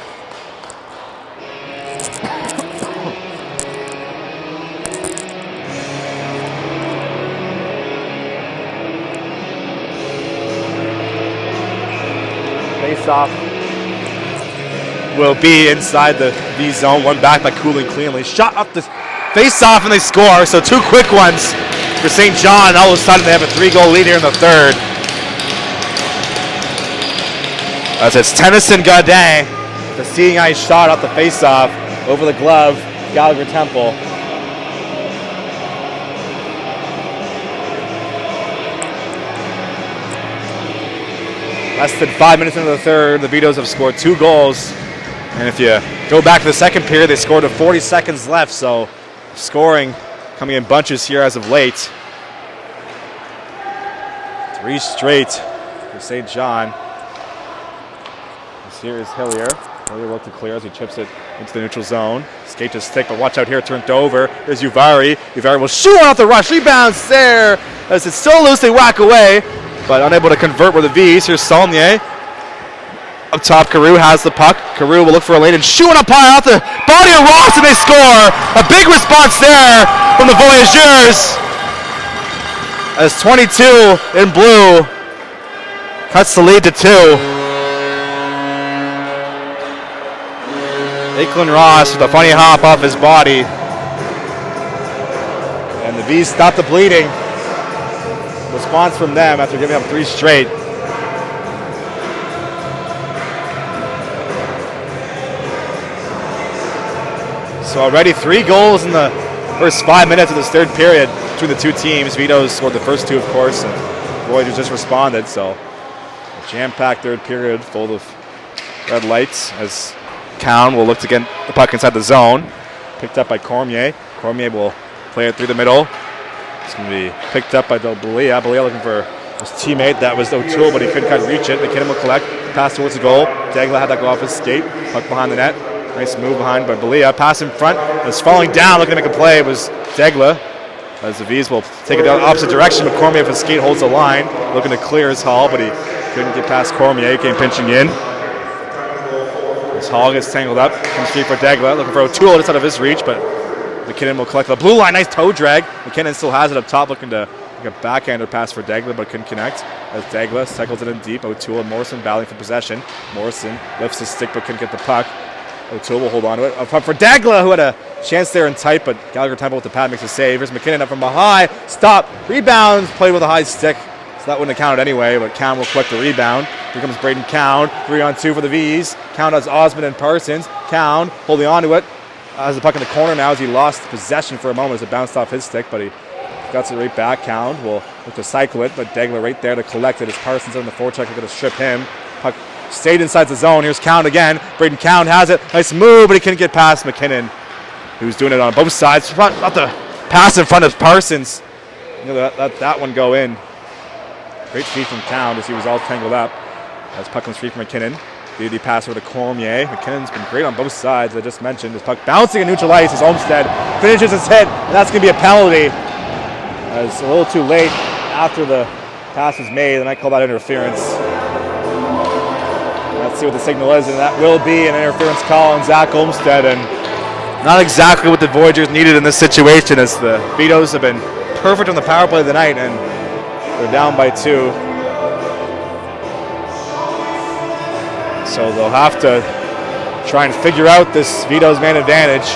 Face-off will be inside the V zone. One back by Cooling cleanly. Shot up the face-off and they score. So 2 quick ones for St. John. All of a sudden they have a 3-goal lead here in the third. As it's Tennyson Godin, the seeing eye shot off the face-off over the glove. Gallagher Temple. Less than 5 minutes into the third, the Vitos have scored 2 goals. And if you go back to the second period, they scored with 40 seconds left. So scoring coming in bunches here as of late. 3 straight for St. John. This here is Hillier. Hillier will look to clear as he chips it into the neutral zone. Skate to stick, but watch out here, turned over. Here's Uvari. Uvari will shoot off the rush. Rebounds there as it's still loose. They whack away, but unable to convert with the V's. Here's Saulnier. Up top, Carew has the puck. Carew will look for a lane and shoot up high off the body of Ross, and they score. A big response there from the Voyageurs. As 22 in blue cuts the lead to 2. Aiklin Ross with a funny hop off his body. And the V's stop the bleeding. Response from them after giving up 3 straight. So already 3 goals in the first 5 minutes of this third period between the 2 teams. Vitos scored the first 2, of course, and Voyageurs just responded. So a jam-packed third period full of red lights as Cowan will look to get the puck inside the zone. Picked up by Cormier. Cormier will play it through the middle. It's going to be picked up by Belia. Belia looking for his teammate. That was O'Toole, but he couldn't quite reach it. McKinnon will collect. Pass towards the goal. Dagla had that go off his skate. Puck behind the net. Nice move behind by Belia. Pass in front. Was falling down, looking to make a play. It was Dagla. As the V's will take it the opposite direction, but Cormier, if his skate holds the line, looking to clear his haul, but he couldn't get past Cormier. He came pinching in. As Hall gets tangled up, comes straight for Dagla, looking for O'Toole just out of his reach, but McKinnon will collect the blue line. Nice toe drag. McKinnon still has it up top, looking to make a backhander pass for Dagla, but couldn't connect. As Dagla cycles it in deep, O'Toole and Morrison battling for possession. Morrison lifts his stick, but couldn't get the puck. O'Toole will hold on to it. Up front for Dagla, who had a chance there in tight, but Gallagher Temple with the pad makes a save. Here's McKinnon up from behind. Stop. Rebounds. Played with a high stick. So that wouldn't have counted anyway, but Cowan will collect the rebound. Here comes Braden Cowan. 3-on-2 for the V's. Cowan has Osmond and Parsons. Cowan holding on to it. Has the puck in the corner now as he lost possession for a moment as it bounced off his stick, but he got it right back. Cowan will look to cycle it, but Dagla right there to collect it as Parsons on the forecheck are going to strip him. Puck stayed inside the zone. Here's Cowan again. Braden Cowan has it. Nice move, but he couldn't get past McKinnon, who's doing it on both sides. Not the pass in front of Parsons. You know, let that one go in. Great feed from Cowan as he was all tangled up. As puck comes free from McKinnon. The pass over to Cormier. McKinnon's been great on both sides, as I just mentioned. His puck bouncing in neutral ice as Olmstead finishes his hit, and that's going to be a penalty. It's a little too late after the pass was made, and I call that interference. Let's see what the signal is, and that will be an interference call on Zach Olmstead, and not exactly what the Voyageurs needed in this situation, as the Vitos have been perfect on the power play of the night, and they're down by 2. So they'll have to try and figure out this Vitos man advantage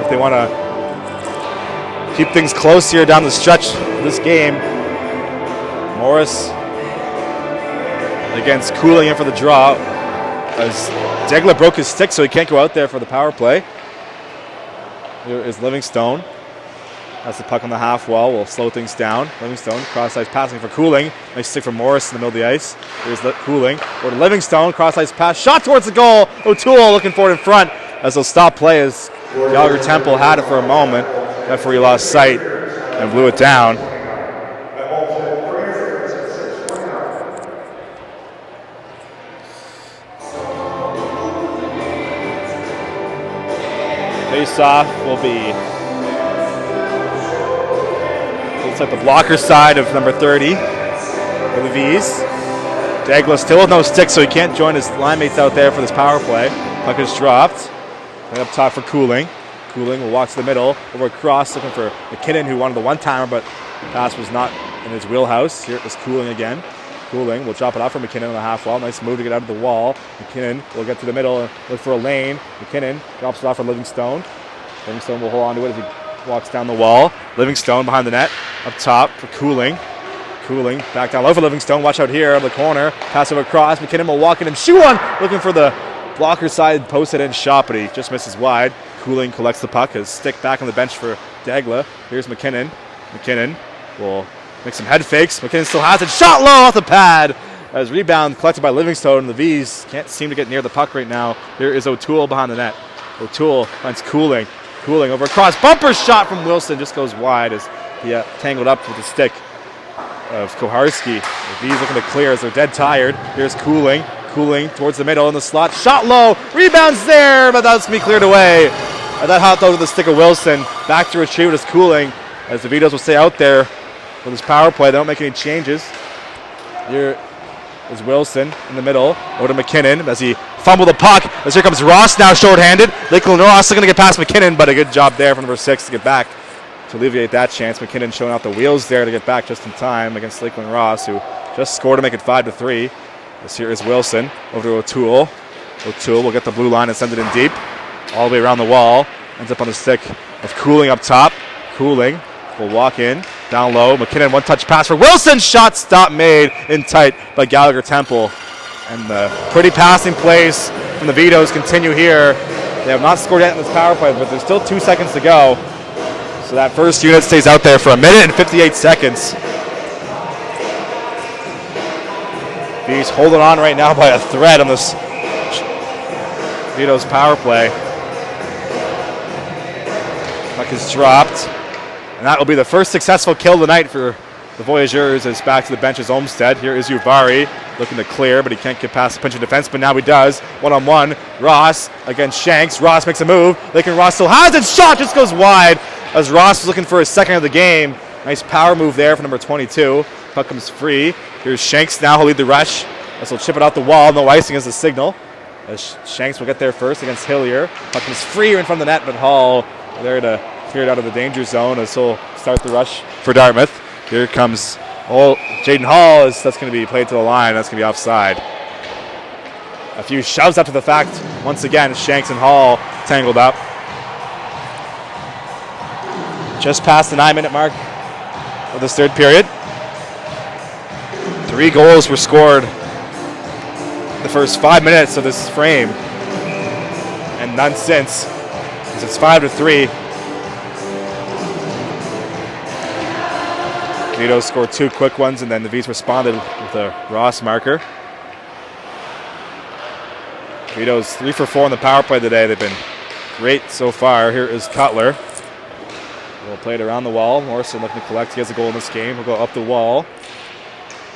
if they want to keep things close here down the stretch of this game. Morris against Cooling in for the draw as Dagla broke his stick, so he can't go out there for the power play. Here is Livingstone. That's the puck on the half wall. Will slow things down. Livingstone, cross-ice passing for Cooling. Nice stick from Morris in the middle of the ice. Here's Cooling. Over to Livingstone, cross-ice pass. Shot towards the goal. O'Toole looking for it in front as they'll stop play as Gallagher Temple had it for a moment. Referee lost sight and blew it down. Face-off will be, looks like the blocker side of number 30 for the V's. Dagla still with no stick, so he can't join his line mates out there for this power play. Puck is dropped. Right up top for Cooling. Cooling will walk to the middle, over across, looking for McKinnon, who wanted the one-timer, but pass was not in his wheelhouse. Here is Cooling again. Cooling will drop it off for McKinnon on the half wall. Nice move to get out of the wall. McKinnon will get to the middle and look for a lane. McKinnon drops it off for Livingstone. Livingstone will hold on to it as he walks down the wall. Livingstone behind the net. Up top for Cooling. Cooling back down low for Livingstone. Watch out here on the corner. Pass over across. McKinnon will walk in and shoot one. Looking for the blocker side posted in shot, but he just misses wide. Cooling collects the puck. His stick back on the bench for Dagla. Here's McKinnon. McKinnon will make some head fakes. McKinnon still has it. Shot low off the pad. As rebound collected by Livingstone. The V's can't seem to get near the puck right now. Here is O'Toole behind the net. O'Toole finds Cooling. Cooling over across. Bumper shot from Wilson. Just goes wide as he tangled up with the stick of Koharski. The V's looking to clear as they're dead tired. Here's Cooling. Cooling towards the middle in the slot. Shot low. Rebounds there, but that's going to be cleared away. And that hopped over the stick of Wilson. Back to retrieve it as Cooling, as the Vitos will stay out there with his power play. They don't make any changes. Here is Wilson in the middle. Over to McKinnon as he fumbled the puck. As here comes Ross now shorthanded. Lakeland Ross looking to get past McKinnon, but a good job there from number 6 to get back to alleviate that chance. McKinnon showing out the wheels there to get back just in time against Lakeland Ross, who just scored to make it 5-3. This here is Wilson over to O'Toole. O'Toole will get the blue line and send it in deep. All the way around the wall. Ends up on the stick of Cooling up top. Cooling will walk in. Down low. McKinnon one-touch pass for Wilson. Shot stop made in tight by Gallagher Temple. And the pretty passing plays from the Vitos continue here. They have not scored yet in this power play, but there's still 2 seconds to go. So that first unit stays out there for 1 minute and 58 seconds. He's holding on right now by a thread on this Vitos power play. Puck is dropped. And that will be the first successful kill of the night for the Voyageurs as back to the bench is Olmstead. Here is Uvari looking to clear, but he can't get past the pinch of defense, but now he does. One-on-one. Ross against Shanks. Ross makes a move. Lakeland Ross still has it. Shot just goes wide as Ross is looking for his second of the game. Nice power move there for number 22. Puck comes free. Here's Shanks now. He'll lead the rush. As he'll chip it out the wall. No icing as the signal. As Shanks will get there first against Hillier. Puck comes free in front of the net, but Hall there to clear it out of the danger zone as he'll start the rush for Dartmouth. Here comes Jaden Hall. That's going to be played to the line. That's going to be offside. A few shoves up to the fact. Once again, Shanks and Hall tangled up. Just past the 9-minute mark of this third period. 3 goals were scored the first 5 minutes of this frame, and none since, because it's 5-3. Vitos scored 2 quick ones, and then the V's responded with a Ross marker. Vitos 3 for 4 on the power play today. They've been great so far. Here is Cutler. We'll play it around the wall. Morrison looking to collect. He has a goal in this game. He'll go up the wall.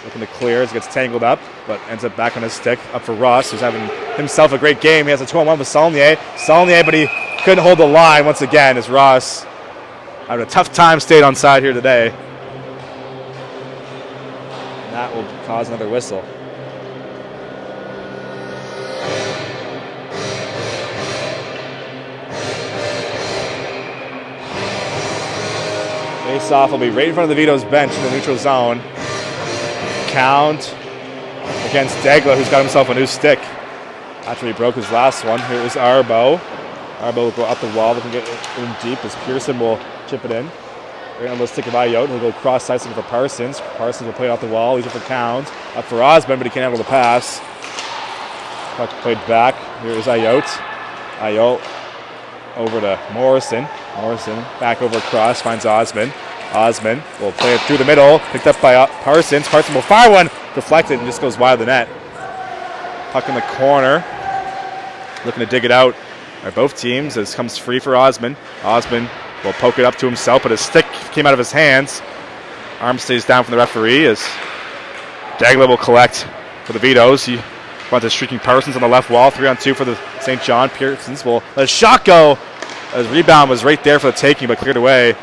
Looking to clear as he gets tangled up, but ends up back on his stick. Up for Ross, who's having himself a great game. He has a 2-on-1 with Saulnier. Saulnier, but he couldn't hold the line once again as Ross having a tough time stayed on side here today. And that will cause another whistle. Face-off will be right in front of the Vitos bench in the neutral zone. Count against Dagla, who's got himself a new stick after he broke his last one. Here is Arbo. Arbo will go up the wall, looking to get in deep as Pearson will chip it in. Right on the stick of Ayotte. He'll go cross-side for Parsons. Parsons will play it off the wall. He's up for Count. Up for Osmond, but he can't handle the pass. Puck played back. Here is Ayotte. Ayotte over to Morrison. Morrison back over across, finds Osmond. Osmond will play it through the middle, picked up by Parsons. Parsons will fire one, deflected, and just goes wide of the net. Puck in the corner, looking to dig it out or both teams. This comes free for Osman. Osman will poke it up to himself, but his stick came out of his hands. Arm stays down from the referee as Dagla will collect for the Vitos. He runs to Streaking Parsons on the left wall. 3-on-2 for the St. John. Pearsons will let a shot go. His rebound was right there for the taking, but cleared away.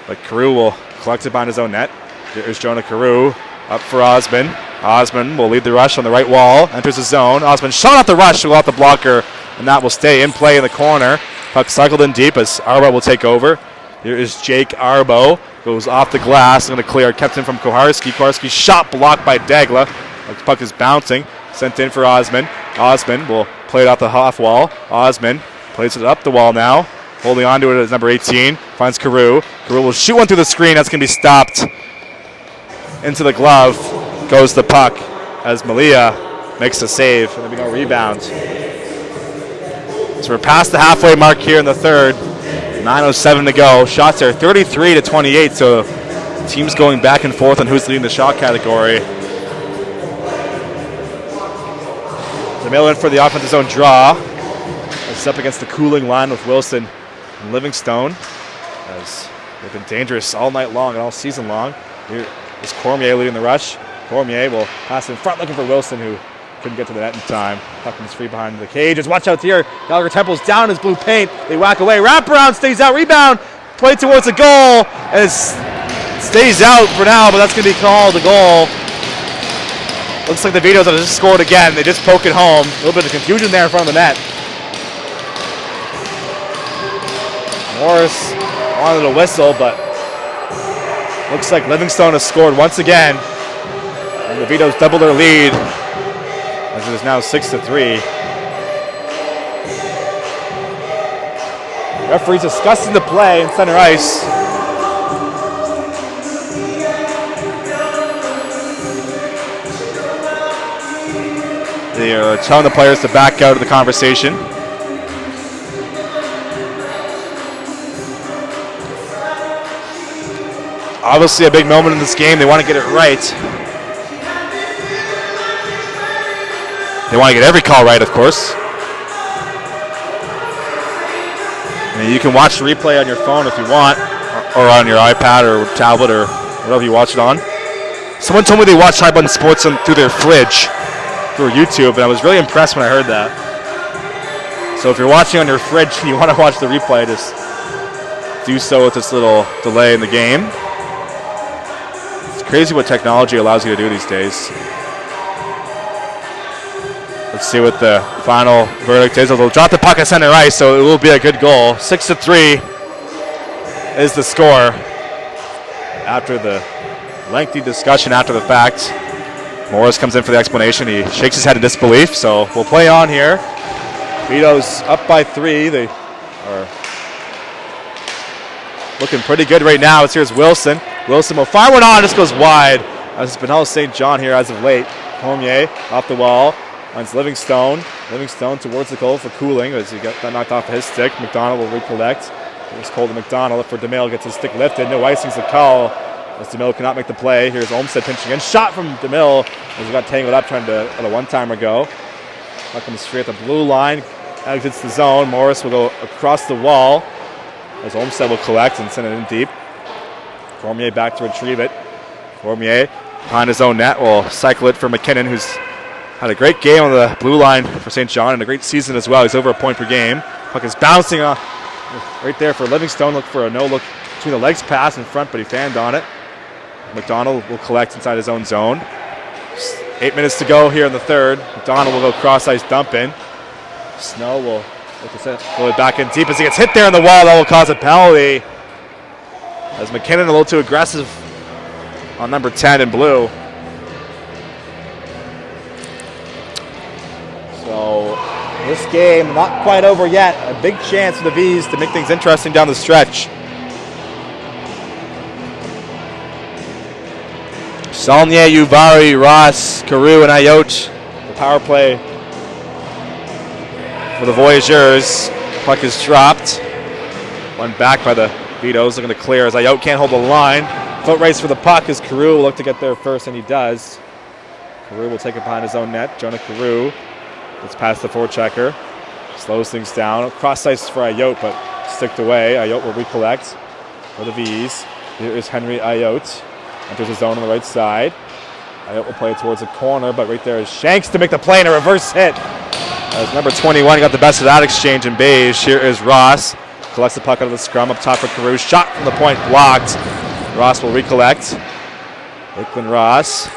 But Carew will collect it behind his own net. Here's Jonah Carew up for Osman. Osman will lead the rush on the right wall. Enters the zone. Osman shot off the rush to go off the blocker, and that will stay in play in the corner. Puck cycled in deep as Arbo will take over. Here is Jake Arbo. Goes off the glass. Going to clear. Kept in from Koharski. Koharski shot blocked by Dagla. The puck is bouncing. Sent in for Osman. Osman will play it off the half wall. Osman plays it up the wall now. Holding on to it is number 18. Finds Carew. Carew will shoot one through the screen. That's going to be stopped. Into the glove goes the puck as Malia makes a save. There'll be no rebound. So we're past the halfway mark here in the third. 9:07 to go. Shots are 33-28, so teams going back and forth on who's leading the shot category. DeMille in for the offensive zone draw. It's up against the cooling line with Wilson and Livingstone, as they've been dangerous all night long and all season long. Here is Cormier leading the rush. Cormier will pass in front looking for Wilson, who couldn't get to the net in time. Puck is free behind the cages. Watch out here. Gallagher Temple's down his blue paint. They whack away. Wraparound stays out. Rebound. Play towards the goal. And it stays out for now, but that's going to be called a goal. Looks like the Vitos have just scored again. They just poke it home. A little bit of confusion there in front of the net. Morris wanted a whistle, but looks like Livingstone has scored once again. And the Vitos double their lead, as it is now 6-3. Referees discussing the play in center ice. They are telling the players to back out of the conversation. Obviously a big moment in this game. They want to get it right. They want to get every call right, of course. And you can watch the replay on your phone if you want, or on your iPad or tablet or whatever you watch it on. Someone told me they watch High Button Sports through their fridge, through YouTube, and I was really impressed when I heard that. So if you're watching on your fridge and you want to watch the replay, just do so with this little delay in the game. It's crazy what technology allows you to do these days. Let's see what the final verdict is. They'll drop the puck at center ice, so it will be a good goal. 6-3 is the score after the lengthy discussion after the fact. Morris comes in for the explanation. He shakes his head in disbelief, so we'll play on here. Vitos up by 3. They are looking pretty good right now. Here's Wilson. Wilson will fire one on. This goes wide. It's been St. John here as of late. Cormier off the wall. Finds Livingstone. Livingstone towards the goal for Cooling as he got that knocked off his stick. McDonald will recollect. Here's Cole to McDonald for DeMille. Gets his stick lifted. No icing's the call as DeMille cannot make the play. Here's Olmstead pinching in. Shot from DeMille as he got tangled up trying to let a one-timer go. Puck comes straight at the blue line. Exits the zone. Morris will go across the wall as Olmstead will collect and send it in deep. Cormier back to retrieve it. Cormier behind his own net will cycle it for McKinnon, who's had a great game on the blue line for St. John and a great season as well. He's over a point per game. Puck is bouncing right there for Livingstone. Look for a no-look between the legs pass in front, but he fanned on it. McDonald will collect inside his own zone. 8 minutes to go here in the third. McDonald will go cross-ice dump in. Snow will go back in deep as he gets hit there on the wall. That will cause a penalty, as McKinnon a little too aggressive on number 10 in blue. So this game not quite over yet. A big chance for the V's to make things interesting down the stretch. Saulnier, Uvari, Ross, Carew, and Ayotte. The power play for the Voyageurs. Puck is dropped. One back by the Vitos, looking to clear as Ayotte can't hold the line. Foot race for the puck as Carew will look to get there first, and he does. Carew will take it behind his own net. Jonah Carew gets past the forechecker. Slows things down. Cross ice for Ayotte, but sticked away. Ayotte will recollect for the V's. Here is Henry Ayotte. Enters the zone on the right side. Ayotte will play it towards the corner, but right there is Shanks to make the play and a reverse hit. As number 21 got the best of that exchange in beige. Here is Ross. Collects the puck out of the scrum up top for Carew. Shot from the point blocked. Ross will recollect. Lakeland Ross.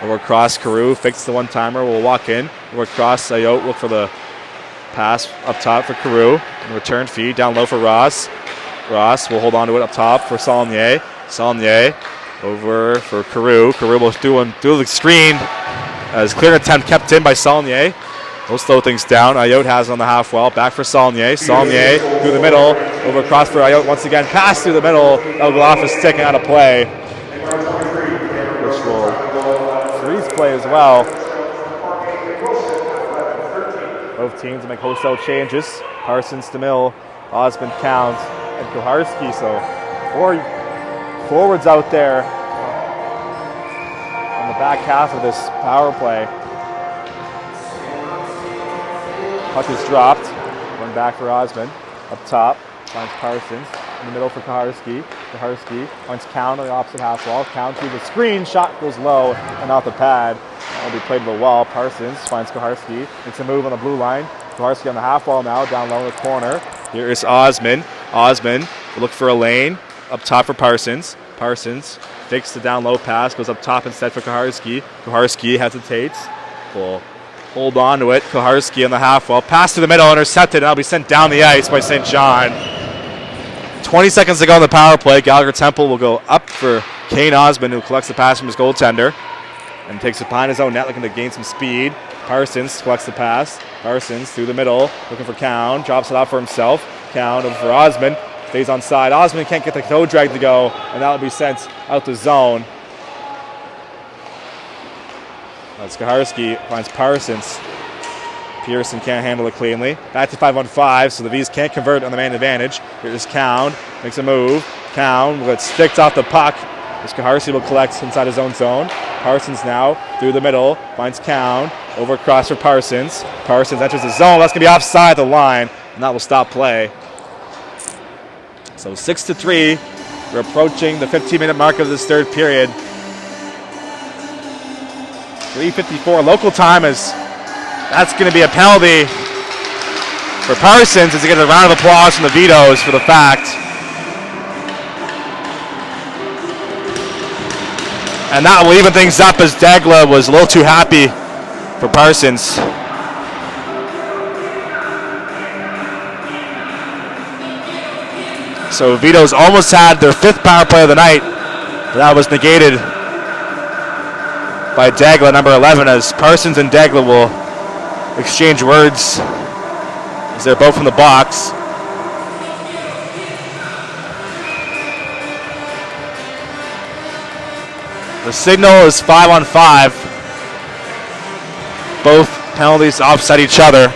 Over across Carew. Fakes the one-timer. Will walk in. Over across Ayotte. Look for the pass up top for Carew. And return feed down low for Ross. Ross will hold on to it up top for Saulnier. Saulnier over for Carew. Carew will do the screen. As clear attempt kept in by Saulnier. We'll slow things down. Ayotte has it on the half wall. Back for Saulnier. Saulnier through the middle. Over across for Ayotte once again. Pass through the middle. That'll go off his stick and out of play. Which will freeze play as well. Both teams make wholesale changes. Parsons, DeMille, Osmond, Count, and Kuharski. So 4 forwards out there on the back half of this power play. Puck is dropped. One back for Osmond. Up top, finds Parsons. In the middle for Kuharski. Kuharski finds Count on the opposite half wall. Count through the screen. Shot goes low and off the pad. That'll be played to the wall. Parsons finds Kuharski. Makes a move on the blue line. Kuharski on the half wall now, down low in the corner. Here is Osmond. Osmond will look for a lane. Up top for Parsons. Parsons fakes the down low pass. Goes up top instead for Kuharski. Kuharski hesitates. Will hold on to it. Kuharski on the half wall. Pass to the middle, intercepted, and that'll be sent down the ice by St. John. 20 seconds to go on the power play. Gallagher Temple will go up for Kane Osmond, who collects the pass from his goaltender and takes it behind his own net, looking to gain some speed. Parsons collects the pass. Parsons through the middle, looking for Cowan. Drops it off for himself. Cowan over for Osmond. Stays on side. Osmond can't get the toe drag to go, and that'll be sent out the zone. As Kuharski finds Parsons. Pearson can't handle it cleanly. Back to 5-on-5, so the V's can't convert on the man advantage. Here's Cowan. Makes a move. Cowan gets sticked off the puck. As Kuharski will collect inside his own zone. Parsons now through the middle. Finds Cowan. Over across for Parsons. Parsons enters the zone. That's going to be offside the line, and that will stop play. So 6-3. We're approaching the 15-minute mark of this third period. 3:54 local time is that's going to be a penalty for Parsons as he gets a round of applause from the Vitos for the fact. And that will even things up as Dagla was a little too happy for Parsons. So Vitos almost had their 5th power play of the night, but that was negated by Dagla, number 11, as Parsons and Dagla will exchange words as they're both from the box. The signal is 5-on-5. Both penalties offset each other.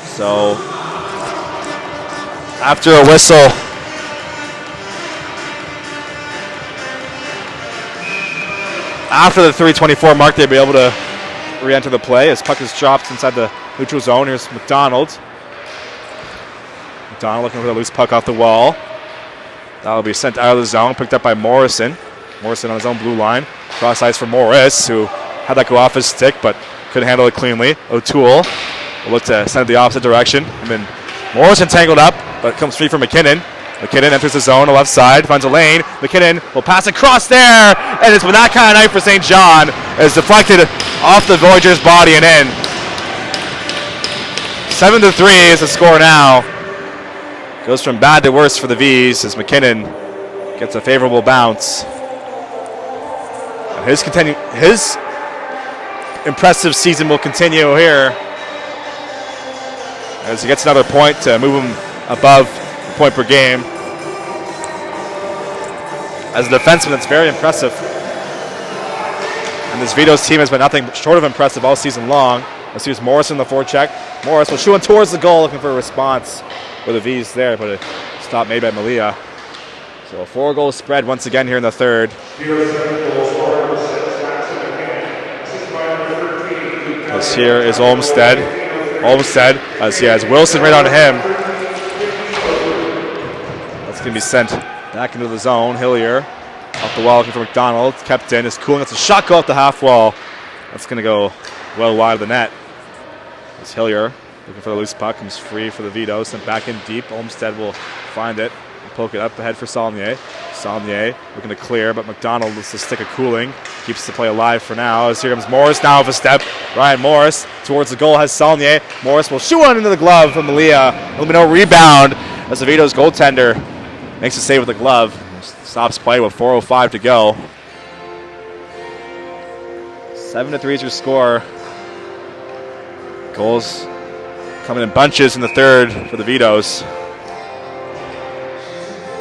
So after a whistle, after the 3:24 mark, they'll be able to re-enter the play as puck is dropped inside the neutral zone. Here's McDonald. McDonald looking for the loose puck off the wall. That'll be sent out of the zone, picked up by Morrison. Morrison on his own blue line. Cross ice for Morris, who had that go off his stick, but couldn't handle it cleanly. O'Toole will look to send it the opposite direction. And then Morrison tangled up, but comes free from McKinnon. McKinnon enters the zone on the left side, finds a lane. McKinnon will pass across there, and it's been that kind of night for St. John. It's deflected off the Voyageurs' body and in. 7-3 is the score now. Goes from bad to worse for the V's as McKinnon gets a favorable bounce. And his impressive season will continue here as he gets another point to move him above the point per game. As a defenseman, that's very impressive. And this Vitos team has been nothing short of impressive all season long. Let's use Morris in the forecheck. Morris will shoot towards the goal, looking for a response with the V's there, but a stop made by Malia. So a 4-goal spread once again here in the third. As here is Olmsted. Olmsted, as he has Wilson right on him. That's going to be sent back into the zone. Hillier off the wall looking for McDonald. Kept in. Is cooling. It's a shot go off the half wall. That's going to go well wide of the net. It's Hillier looking for the loose puck. Comes free for the Vitos. Sent back in deep. Olmsted will find it. Poke it up ahead for Saulnier. Saulnier looking to clear, but McDonald is the stick of cooling. Keeps the play alive for now. As here comes Morris now with a step. Ryan Morris towards the goal has Saulnier. Morris will shoot one into the glove from Malia. There'll be no rebound as the Vitos goaltender makes a save with the glove. Stops play with 4:05 to go. 7-3 is your score. Goals coming in bunches in the third for the Vitos.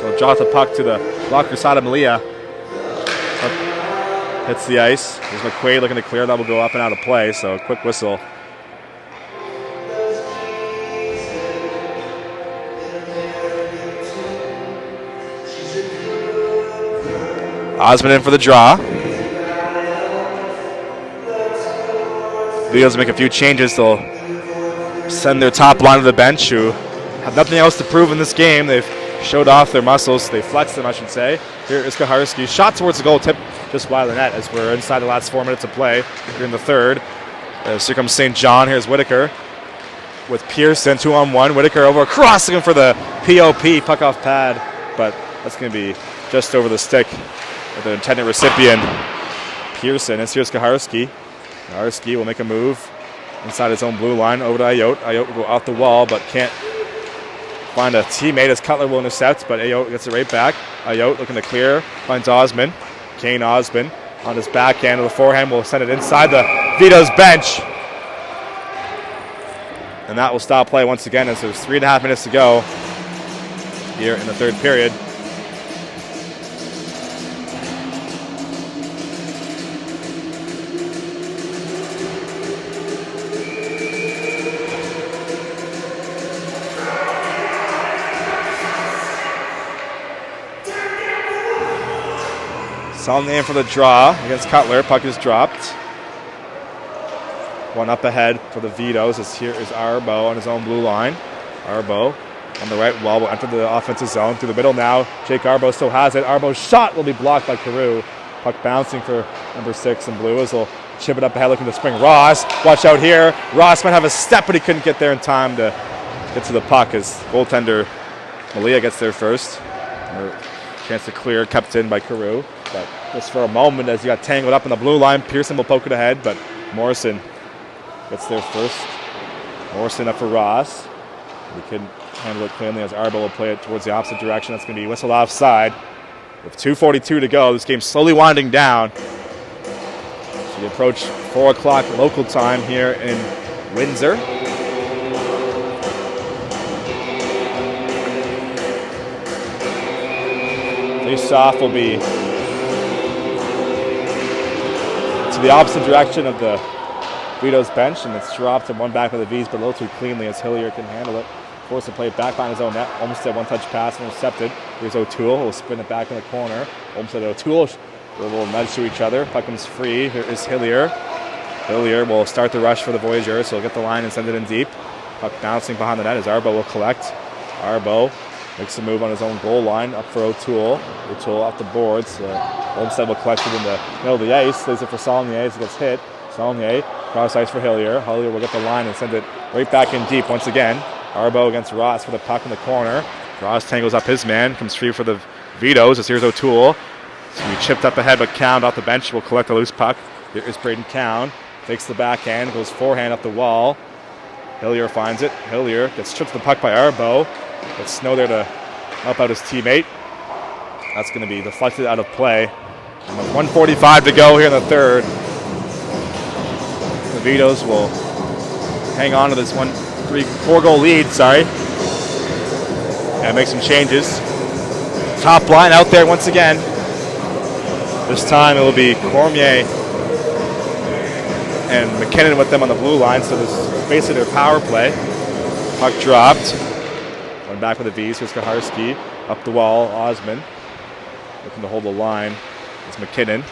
They'll drop the puck to the blocker side of Malia. Puck hits the ice. There's McQuaid looking to clear. That will go up and out of play, so a quick whistle. Osmond in for the draw. Vitos make a few changes. They'll send their top line to the bench, who have nothing else to prove in this game. They've showed off their muscles. They flexed them, I should say. Here is Kaharski. Shot towards the goal, tip just wide of the net as we're inside the last 4 minutes of play here in the third. Here comes St. John. Here's Whitaker with Pearson, 2-on-1. Whitaker over across looking for the POP, puck off pad, but that's going to be just over the stick of the intended recipient, Pearson. As here's Kaharski. Kaharski will make a move inside his own blue line over to Ayotte. Ayotte will go off the wall, but can't find a teammate as Cutler will intercept, but Ayotte gets it right back. Ayotte looking to clear, finds Osmond. Kane Osmond on his backhand of the forehand will send it inside the Vitos bench. And that will stop play once again as there's 3.5 minutes to go here in the third period. Saulnier in for the draw against Cutler. Puck is dropped. One up ahead for the Vitos as here is Arbo on his own blue line. Arbo on the right wall will enter the offensive zone through the middle now. Jake Arbo still has it. Arbo's shot will be blocked by Carew. Puck bouncing for number 6 in blue as he'll chip it up ahead looking to spring. Ross, watch out here. Ross might have a step, but he couldn't get there in time to get to the puck as goaltender Malia gets there first. Chance to clear, kept in by Carew. But just for a moment as he got tangled up in the blue line, Pearson will poke it ahead, but Morrison gets there first. Morrison up for Ross. He couldn't handle it cleanly as Arbo will play it towards the opposite direction. That's going to be whistled offside. With 2:42 to go, this game's slowly winding down. So we approach 4 o'clock local time here in Windsor. Face-off will be to the opposite direction of the Vitos bench, and it's dropped and one back with the V's, but a little too cleanly as Hillier can handle it. Forced to play it back behind his own net. Olmsted one-touch pass intercepted. Here's O'Toole, who will spin it back in the corner. Olmsted and O'Toole will a little nudge to each other. Puck comes free. Here is Hillier. Hillier will start the rush for the Voyageurs, so he'll get the line and send it in deep. Puck bouncing behind the net as Arbo will collect. Arbo makes a move on his own goal line up for O'Toole. O'Toole off the boards. Olmsted will collect it in the middle of the ice. Lays it for Saulnier as he gets hit. Saulnier cross ice for Hillier. Hillier will get the line and send it right back in deep once again. Arbo against Ross for the puck in the corner. Ross tangles up his man. Comes free for the Vitos as here's O'Toole. So he chipped up ahead, but Cound off the bench will collect a loose puck. Here is Braden Cound. Takes the backhand. Goes forehand up the wall. Hillier finds it. Hillier gets chipped the puck by Arbo. But Snow there to help out his teammate. That's going to be deflected out of play. And with 1:45 to go here in the third, the Vitos will hang on to this 4-goal lead, and make some changes. Top line out there once again. This time it will be Cormier and McKinnon with them on the blue line, so this is basically their power play. Puck dropped. One back with the V's. Here's Kaharski. Up the wall, Osmond. Looking to hold the line. It's McKinnon.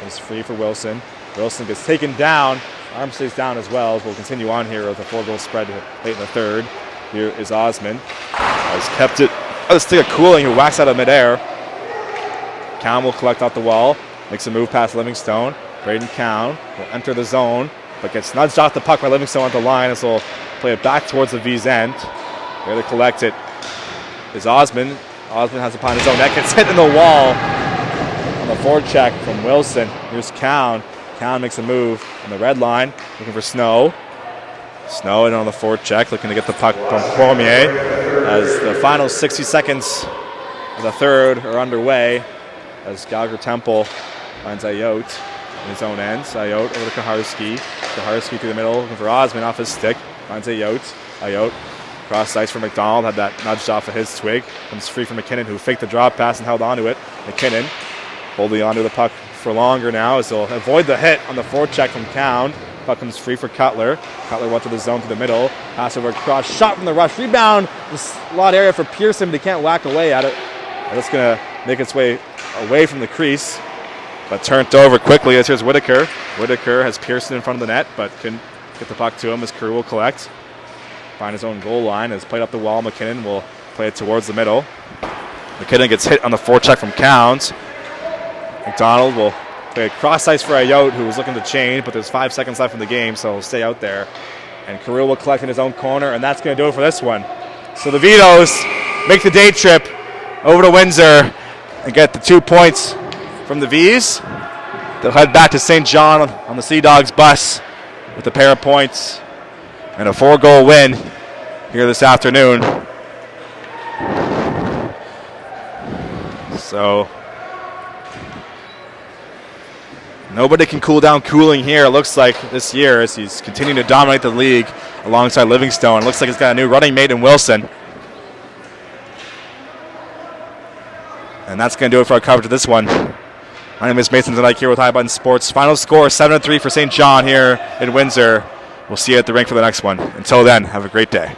It's free for Wilson. Wilson gets taken down arm stays down as well. We'll continue on here with a 4-goal spread late in the third. Here is Osman. Has kept it. Let's take a cooling who whacks out of midair. Cowan will collect off the wall. Makes a move past Livingstone. Braden Cowan will enter the zone, but gets nudged off the puck by Livingstone at the line, as he'll play it back towards the V's end. There to collect it is Osman. Osman has it upon his own net. Gets hit in the wall on the forecheck from Wilson. Here's Cowan. Cowan makes a move on the red line, looking for Snow. Snow in on the forecheck, looking to get the puck from Cormier, as the final 60 seconds of the third are underway, as Gallagher Temple finds Ayotte in his own end. Ayotte over to Kaharski. Kaharski through the middle, looking for Osman off his stick. Finds Ayotte. Ayotte cross ice for McDonald, had that nudged off of his twig. Comes free from McKinnon, who faked the drop pass and held onto it. McKinnon holding onto the puck for longer now, as he'll avoid the hit on the forecheck from Cowan. Puck comes free for Cutler. Cutler went to the zone to the middle. Pass over across. Shot from the rush. Rebound. The slot area for Pearson, but he can't whack away at it. And it's going to make its way away from the crease, but turned over quickly as here's Whitaker. Whitaker has Pearson in front of the net, but couldn't get the puck to him as Carew will collect. Find his own goal line. Has played up the wall. McKinnon will play it towards the middle. McKinnon gets hit on the forecheck from Counts. McDonald will play a cross ice for Ayotte, who was looking to change, but there's 5 seconds left in the game, so he'll stay out there. And Carew will collect in his own corner, and that's going to do it for this one. So the Vitos make the day trip over to Windsor and get the 2 points from the V's. They'll head back to St. John on the Sea Dogs bus with a pair of points and a 4-goal win here this afternoon. So nobody can cool down Cooling here, it looks like, this year, as he's continuing to dominate the league alongside Livingstone. It looks like he's got a new running mate in Wilson. And that's going to do it for our coverage of this one. My name is Mason tonight here with High Button Sports. Final score 7-3 for St. John here in Windsor. We'll see you at the rink for the next one. Until then, have a great day.